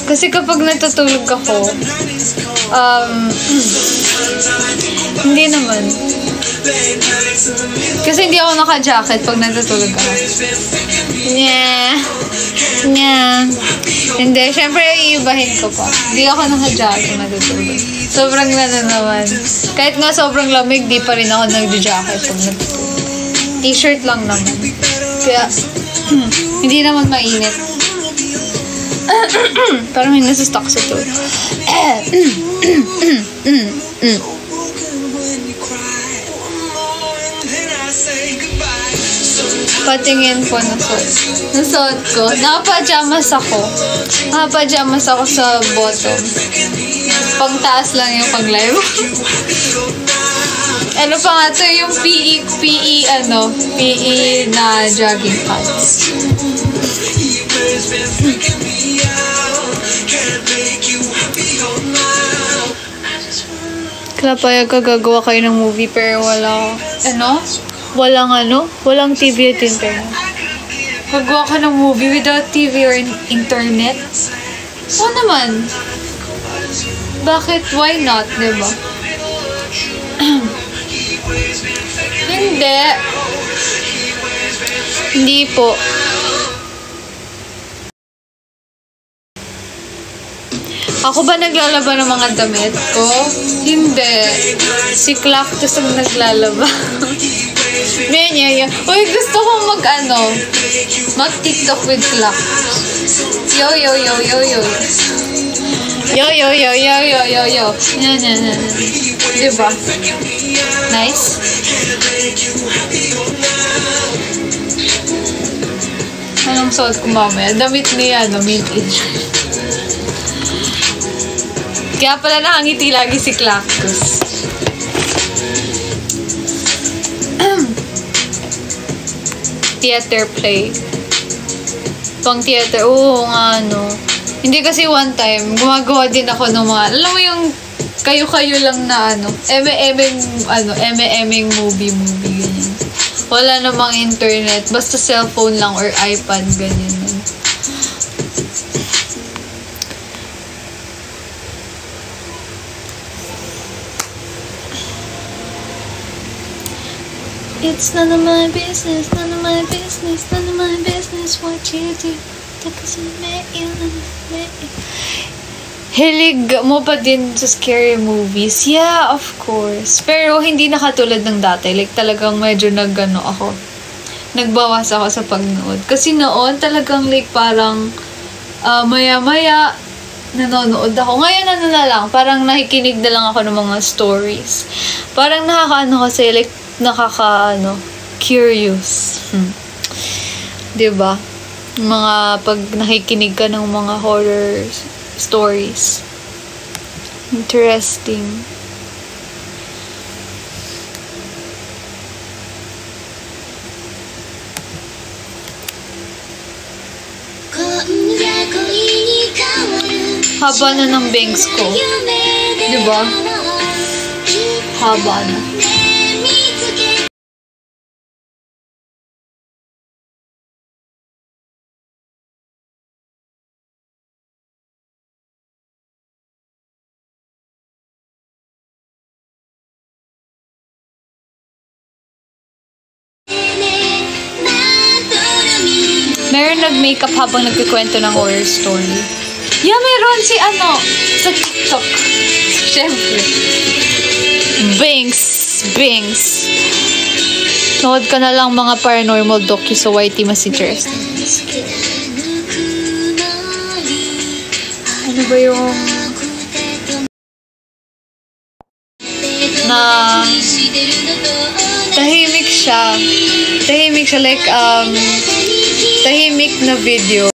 Kasi kapag natutulog ako, hindi naman. Kasi hindi ako naka-jacket pag natutulog ako. Hindi, syempre iibahin ko pa. Hindi ako naka-jacket natutulog. Sobrang naman. Kahit nga sobrang lamig, di pa rin ako nag-jacket pag natutulog. T-shirt lang naman. Kaya, hindi naman mainit. Parang may nasa-stuck sa to. Patingin po nasuot ko. Naka-pajamas ako. Naka-pajamas ako sa bottom. Pang-taas lang yung pang-live. Ano pa nga to? Yung PE na jogging pants. Kaya payag ka gagawa kayo ng movie pero walang TV at internet. Gagawa ka ng movie without TV or internet? Oo naman. Bakit? Why not? Diba? Hindi po. Ako ba naglalaba ng mga damit ko? Hindi. Si Cactus ang naglalaba. Menya. Uy, gusto ko mag-TikTok with clock. Yo. Yo. Yan. Diba? Nice. Anong suot ko mamaya? Damit niya, vintage. Kaya pala nakangiti lagi si Clactus. Theater play. Pang theater. Oo nga, no. Hindi kasi one time, gumagawa din ako ng mga, alam mo yung kayo-kayo lang na eme-emeng movie, ganyan. Wala namang internet, basta cellphone lang or iPad, ganyan. It's none of my business what you do. Hilig mo pa din sa scary movies? Yeah, of course. Pero hindi na katulad ng dati. Like talagang medyo nagbawas ako sa pagnood. Kasi noon talagang like parang maya-maya nanonood ako. Ngayon na lang, parang nakikinig na lang ako ng mga stories. Parang kasi like curious. Diba? Pag nakikinig ka ng mga horror stories. Interesting. Haba na ng bangs ko. Diba? Haba na. Meron nag-makeup habang nagkikwento ng horror story. Yeah, meron sa TikTok. Siyempre. Bangs. Nood ka na lang mga paranormal docu sa YT, mas interesting. Ano ba yung tahimik siya like tahimik na video.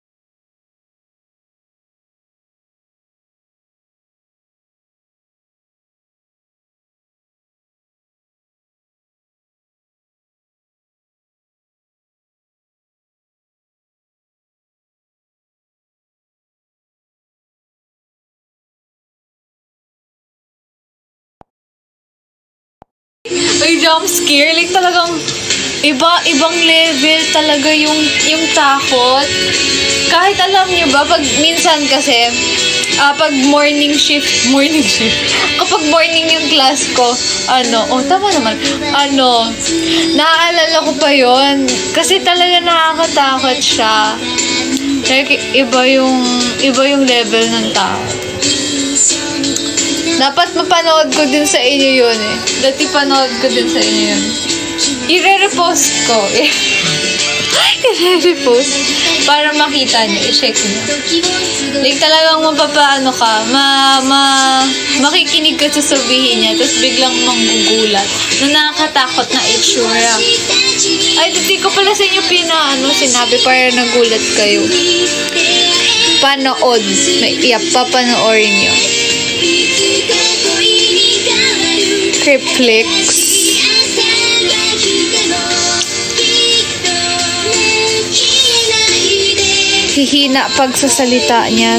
Ay, jump scare. Like talagang ibang level talaga yung takot. Kahit alam niyo ba, pag minsan kasi, pag morning shift, kapag morning yung class ko, tama naman, naaalala ko pa yon kasi talaga nakakatakot siya. Like, iba yung level ng takot. Dapat mapanood ko din sa inyo yun eh. Dati panood ko din sa inyo yun. I-repost ko. I-repost. Para makita nyo. I-check nyo. Like talagang mapapaano ka. Makikinig ka sa sabihin niya. Tapos biglang manggugulat. Na nakakatakot na itsura. Ay, dati ko pala sa inyo sinabi para nagulat kayo. Panood. Papanoorin nyo. Criplex. Hihina pagsasalita niya.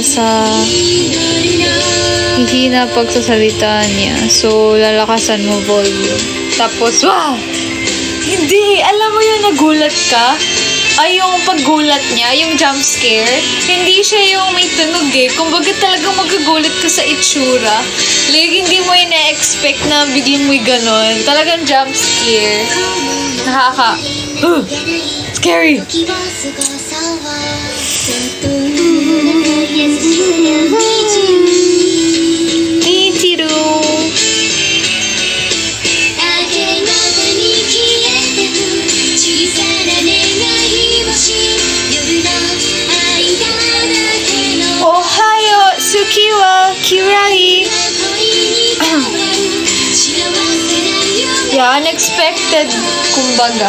So, lalakasan mo volume. Tapos, wow! Hindi! Alam mo yung nagulat ka? Ay, yung paggulat niya, yung jump scare, hindi siya yung may tunog eh. Kumbaga talagang magagulat ka sa itsura. Like, hindi mo ina-expect na biglang may ganon. Talagang jump scare. Scary! Kirai! Yeah, unexpected, kumbaga.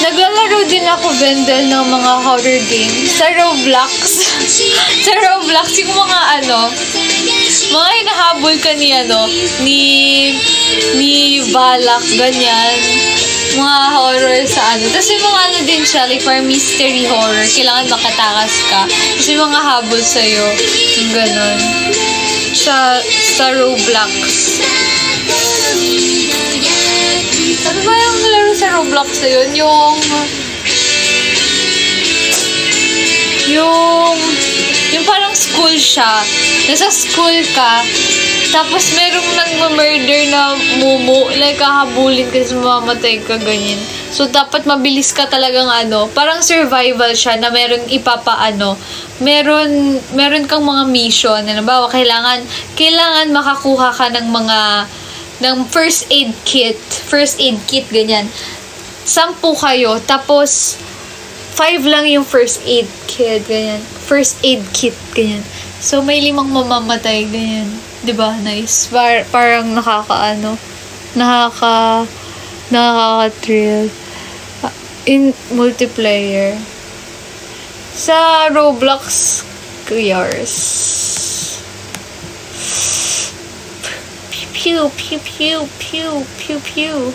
Naglalaro din ako, Vendel, ng mga horror games sa Roblox. Sa Roblox, yung mga mga hinahabol ka ni Balak, ganyan. Mga horror sa Tapos yung mga din siya, like for mystery horror, kailangan makatakas ka. Tapos yung mga habol sa'yo, yung ganon. Sa Roblox. Ano ba yung laro sa Roblox na yun? Yung parang school siya. Nasa school ka, tapos merong nagma-murder na mumu, like kahabulin kasi mamamatay ka, ganyan. So, dapat mabilis ka talagang parang survival siya na meron meron kang mga mission. Halimbawa, kailangan makakuha ka ng first aid kit, ganyan. 10 kayo, tapos 5 lang yung first aid kit, ganyan. First aid kit, ganyan. So, may 5 mamamatay, ganyan. Diba? Nice. Parang nakaka-thrill. In multiplayer. Sa Roblox, yours. Pew, pew, pew, pew, pew, pew.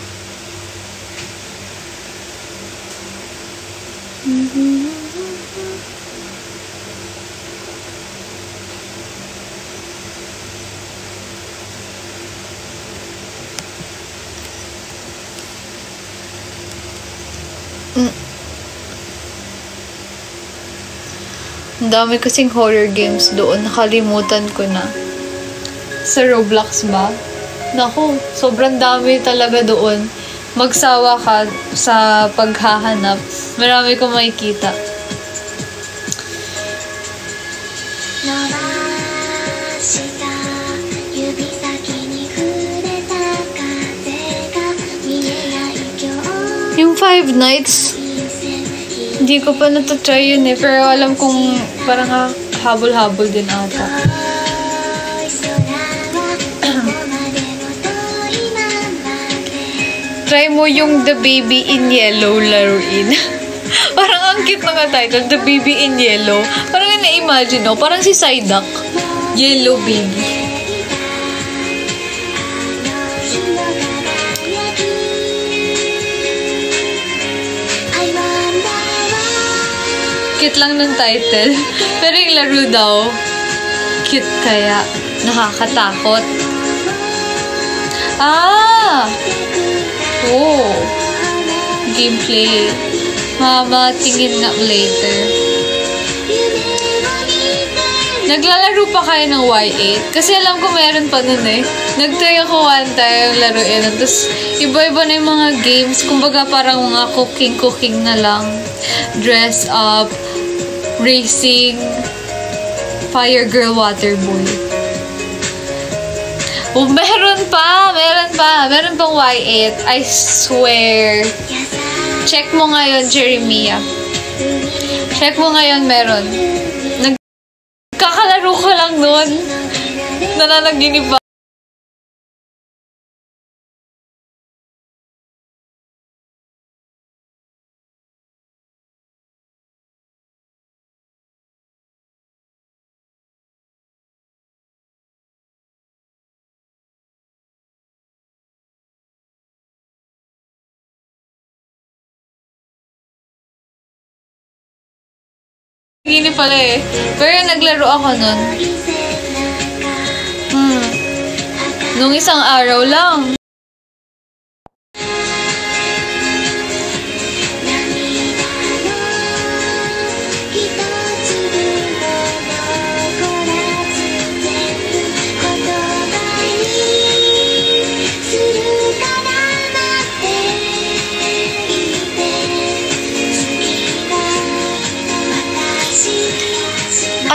Ang dami kasing horror games doon. Nakalimutan ko na. Sa Roblox ba? Naku, sobrang dami talaga doon. Magsawa ka sa paghahanap. Marami kong makikita. Yung Five Nights, hindi ko pa natatry yun pero alam kong parang habol-habol din ata. Try mo yung The Baby in Yellow laruin. Parang ang cute na title, The Baby in Yellow. Parang na-imagine, parang si Psyduck. Yellow Baby. Cute lang ng title. Pero yung laro daw, cute kaya. Nakakatakot. Oh. Gameplay. Tingin nga later. Naglalaro pa kayo ng Y8? Kasi alam ko meron pa nun eh. Nag-try ako one time laruin. Tapos, iba-iba na yung mga games. Kumbaga parang mga cooking na lang. Dress up. Racing. Fire Girl, Water Boy. Oh, meron pang Y8. I swear. Check mo ngayon, Jeremiah. Check mo ngayon, meron. Nagkakalaro ko lang nun. Nananaginip ba? Gini pala eh. Pero naglaro ako nun. Nung isang araw lang.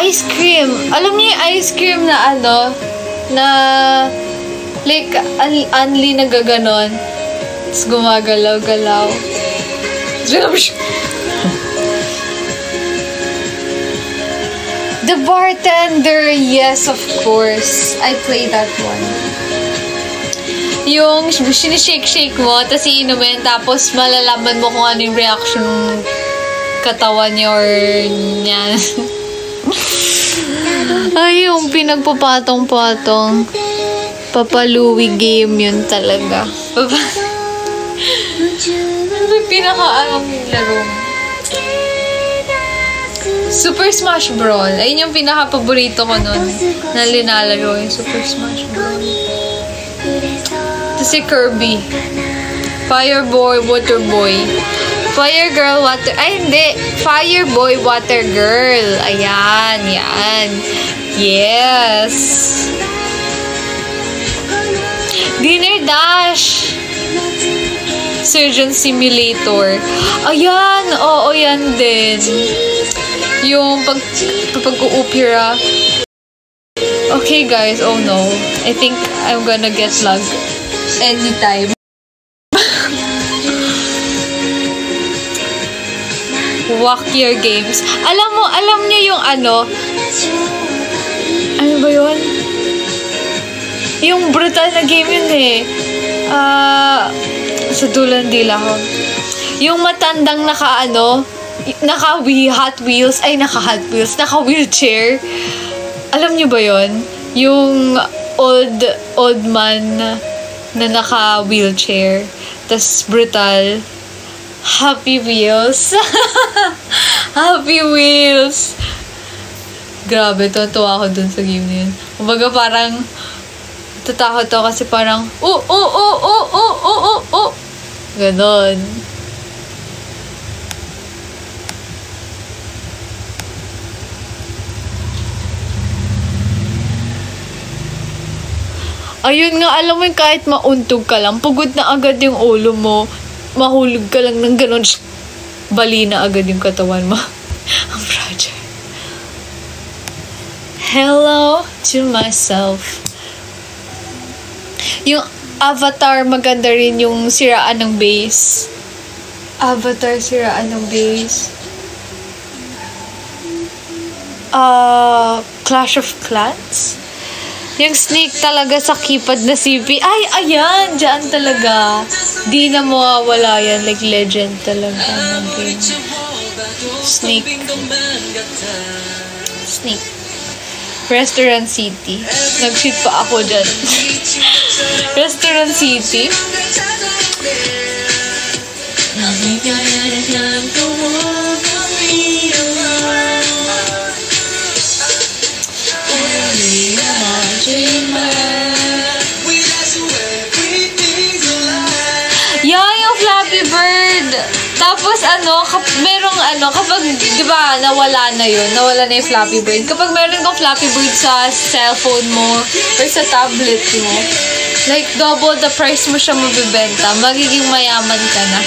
Ice cream. Alam niyo yung ice cream na na like unli na gaganon. Tapos gumagalaw-galaw. The Bartender, yes, of course. I play that one. Yung sinishake-shake mo, tapos iinumin, tapos malalaman mo kung ano yung reaction ng katawan niya or niya. Ay, yung pinagpapatong-patong. Papaluwi game yun talaga. Ano yung pinaka-anong laro? Super Smash Brawl. Ayun yung pinaka-paborito ko nun na linalaro, yung Super Smash Brawl. Ito si Kirby. Fire Boy, Water Boy. Fire Girl, Water... Ay, hindi. Fire Boy, Water Girl. Ayan, yan. Yes. Dinner Dash. Surgeon Simulator. Ayan, oo, yan din. Yung pag-uupira. Okay, guys. Oh, no. I think I'm gonna get lag anytime. Walk Your Games. Alam niyo yung ano ba yun? Yung brutal na game yun eh. Sa dulan dila ko. Yung matandang naka-wheelchair. Alam niyo ba yun? Yung old man na naka-wheelchair. Tas brutal. Happy Wheels. Happy Wheels. Grabe, tuwa ako dun sa game na yun. Kumbaga parang tatakot ako kasi parang ganon. Ayun nga, alam mo yung kahit mauntog ka lang, pagod na agad yung ulo mo, mahulog ka lang ng ganon, bali na agad yung katawan mo. Ang fragile. Hello to myself. Yung Avatar, maganda rin yung siraan ng base. Avatar, siraan ng base. Clash of Clans? Yung snake talaga sa keypad na CP. Ay, ayan! Diyan talaga. Di na mawawala yan. Like, legend talaga ng game. Snake. Restaurant City. Nag-shoot pa ako dyan. Restaurant City. Yung Flappy Bird. Tapos kapag, di ba, nawala na yung Flappy Bird. Kapag meron kang Flappy Bird sa cellphone mo or sa tablet mo, like, double the price mo siya mabibenta. Magiging mayaman ka na.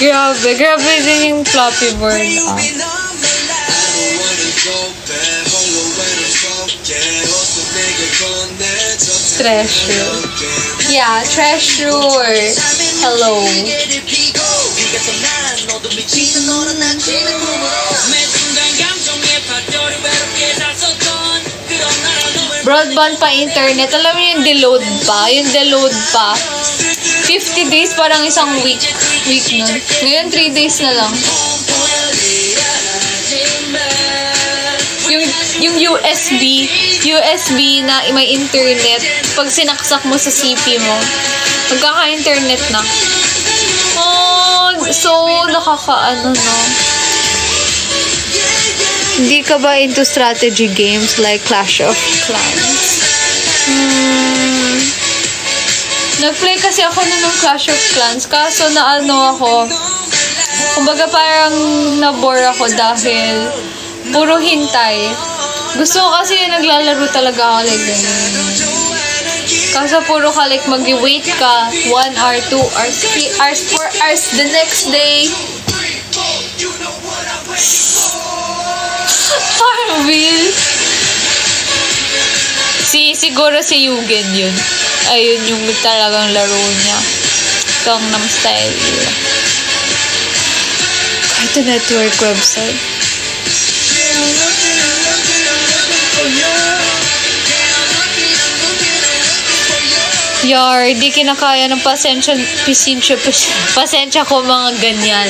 Grabe din yung Flappy Bird. Treasure. Yeah, Treasure. Hello. Broadband pa internet. Alam mo yung deload pa. 50 days parang isang week nun. Ngayon 3 days na lang. Yung USB na may internet, pag sinaksak mo sa CP mo, magkaka-internet na. So nakakaano no. Hindi ka ba into strategy games like Clash of Clans? Nag-play kasi ako ng Clash of Clans, kaso kumbaga parang nabore ako dahil puro hintay. Gusto ko kasi naglalaro talaga ako like ganun. Kaso puro ka like mag-wait ka 1 hour, 2 hours, 3 hours, 4 hours the next day. Farmville. Siguro si Yugen yun. Ayun yung talagang laro niya. Gangnam Style. Cartoon Network website. Yar, di kinakaya ng pasensya ko mga ganyan.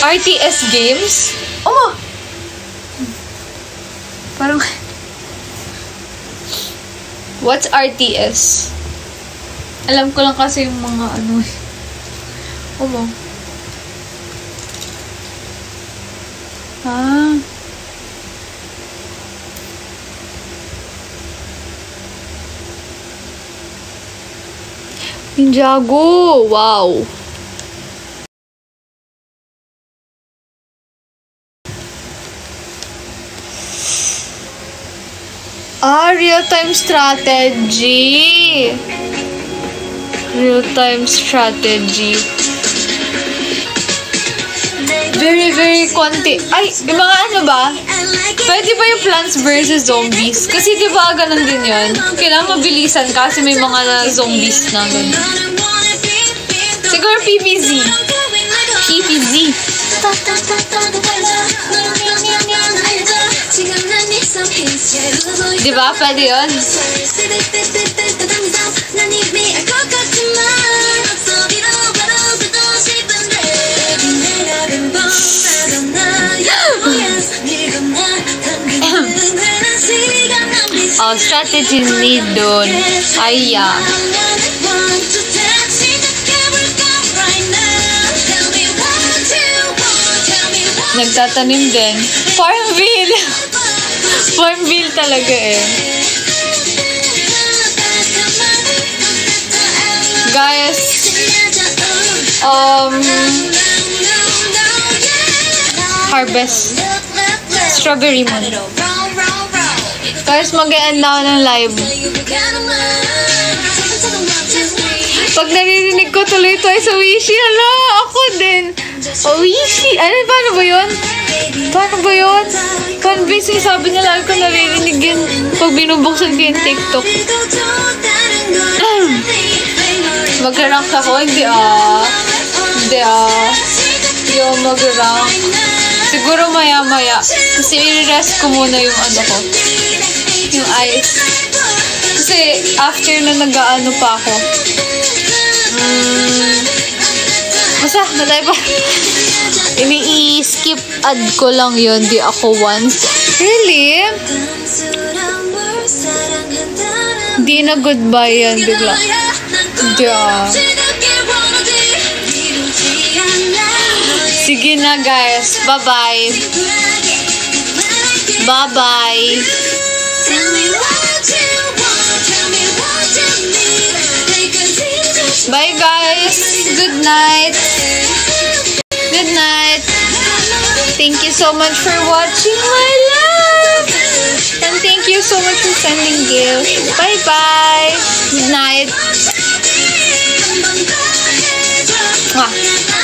RTS games? Oh! Parang... What's RTS? Alam ko lang kasi yung mga ano eh. Oh. Ah. Ninjago! Wow! Real-time strategy! Real-time strategy. Very konti. Ay, yung mga ano ba? Pwede ba yung Plants vs. Zombies? Kasi di ba ganun din yun? Kailangan mabilisan kasi may mga zombies na ganun. Siguro PVZ. PVZ. Di ba? Pwede yun? Strategy need doon. Aya. Nagtatanim din. Farmville! Farmville talaga eh. Guys, harvest. Strawberry moon. Guys, mag-e-end na ako ng live. Pag naririnig ko tuloy ito ay sa Wishi, hala, ako din. Oh, Wishi. Ano, paano ba yun? Paano ba yun? Convincing, sabi niya lagi ko naririnig yun pag binubuksan ko yung TikTok. Mag-rank ako? Hindi Hindi Yung mag-rank. Siguro maya-maya. Kasi i-rest ko muna yung ano ko. Yung ice. Kasi after na nag-ano pa ako. Basta, natay pa. Ini-skip ad ko lang yun. Di ako once. Really? Di na goodbye yan. Bigla. Di Sige na guys. Bye-bye. Bye-bye. Bye guys. Good night. Good night. Thank you so much for watching my live. And thank you so much for sending gifts. Bye bye. Good night. Mwah.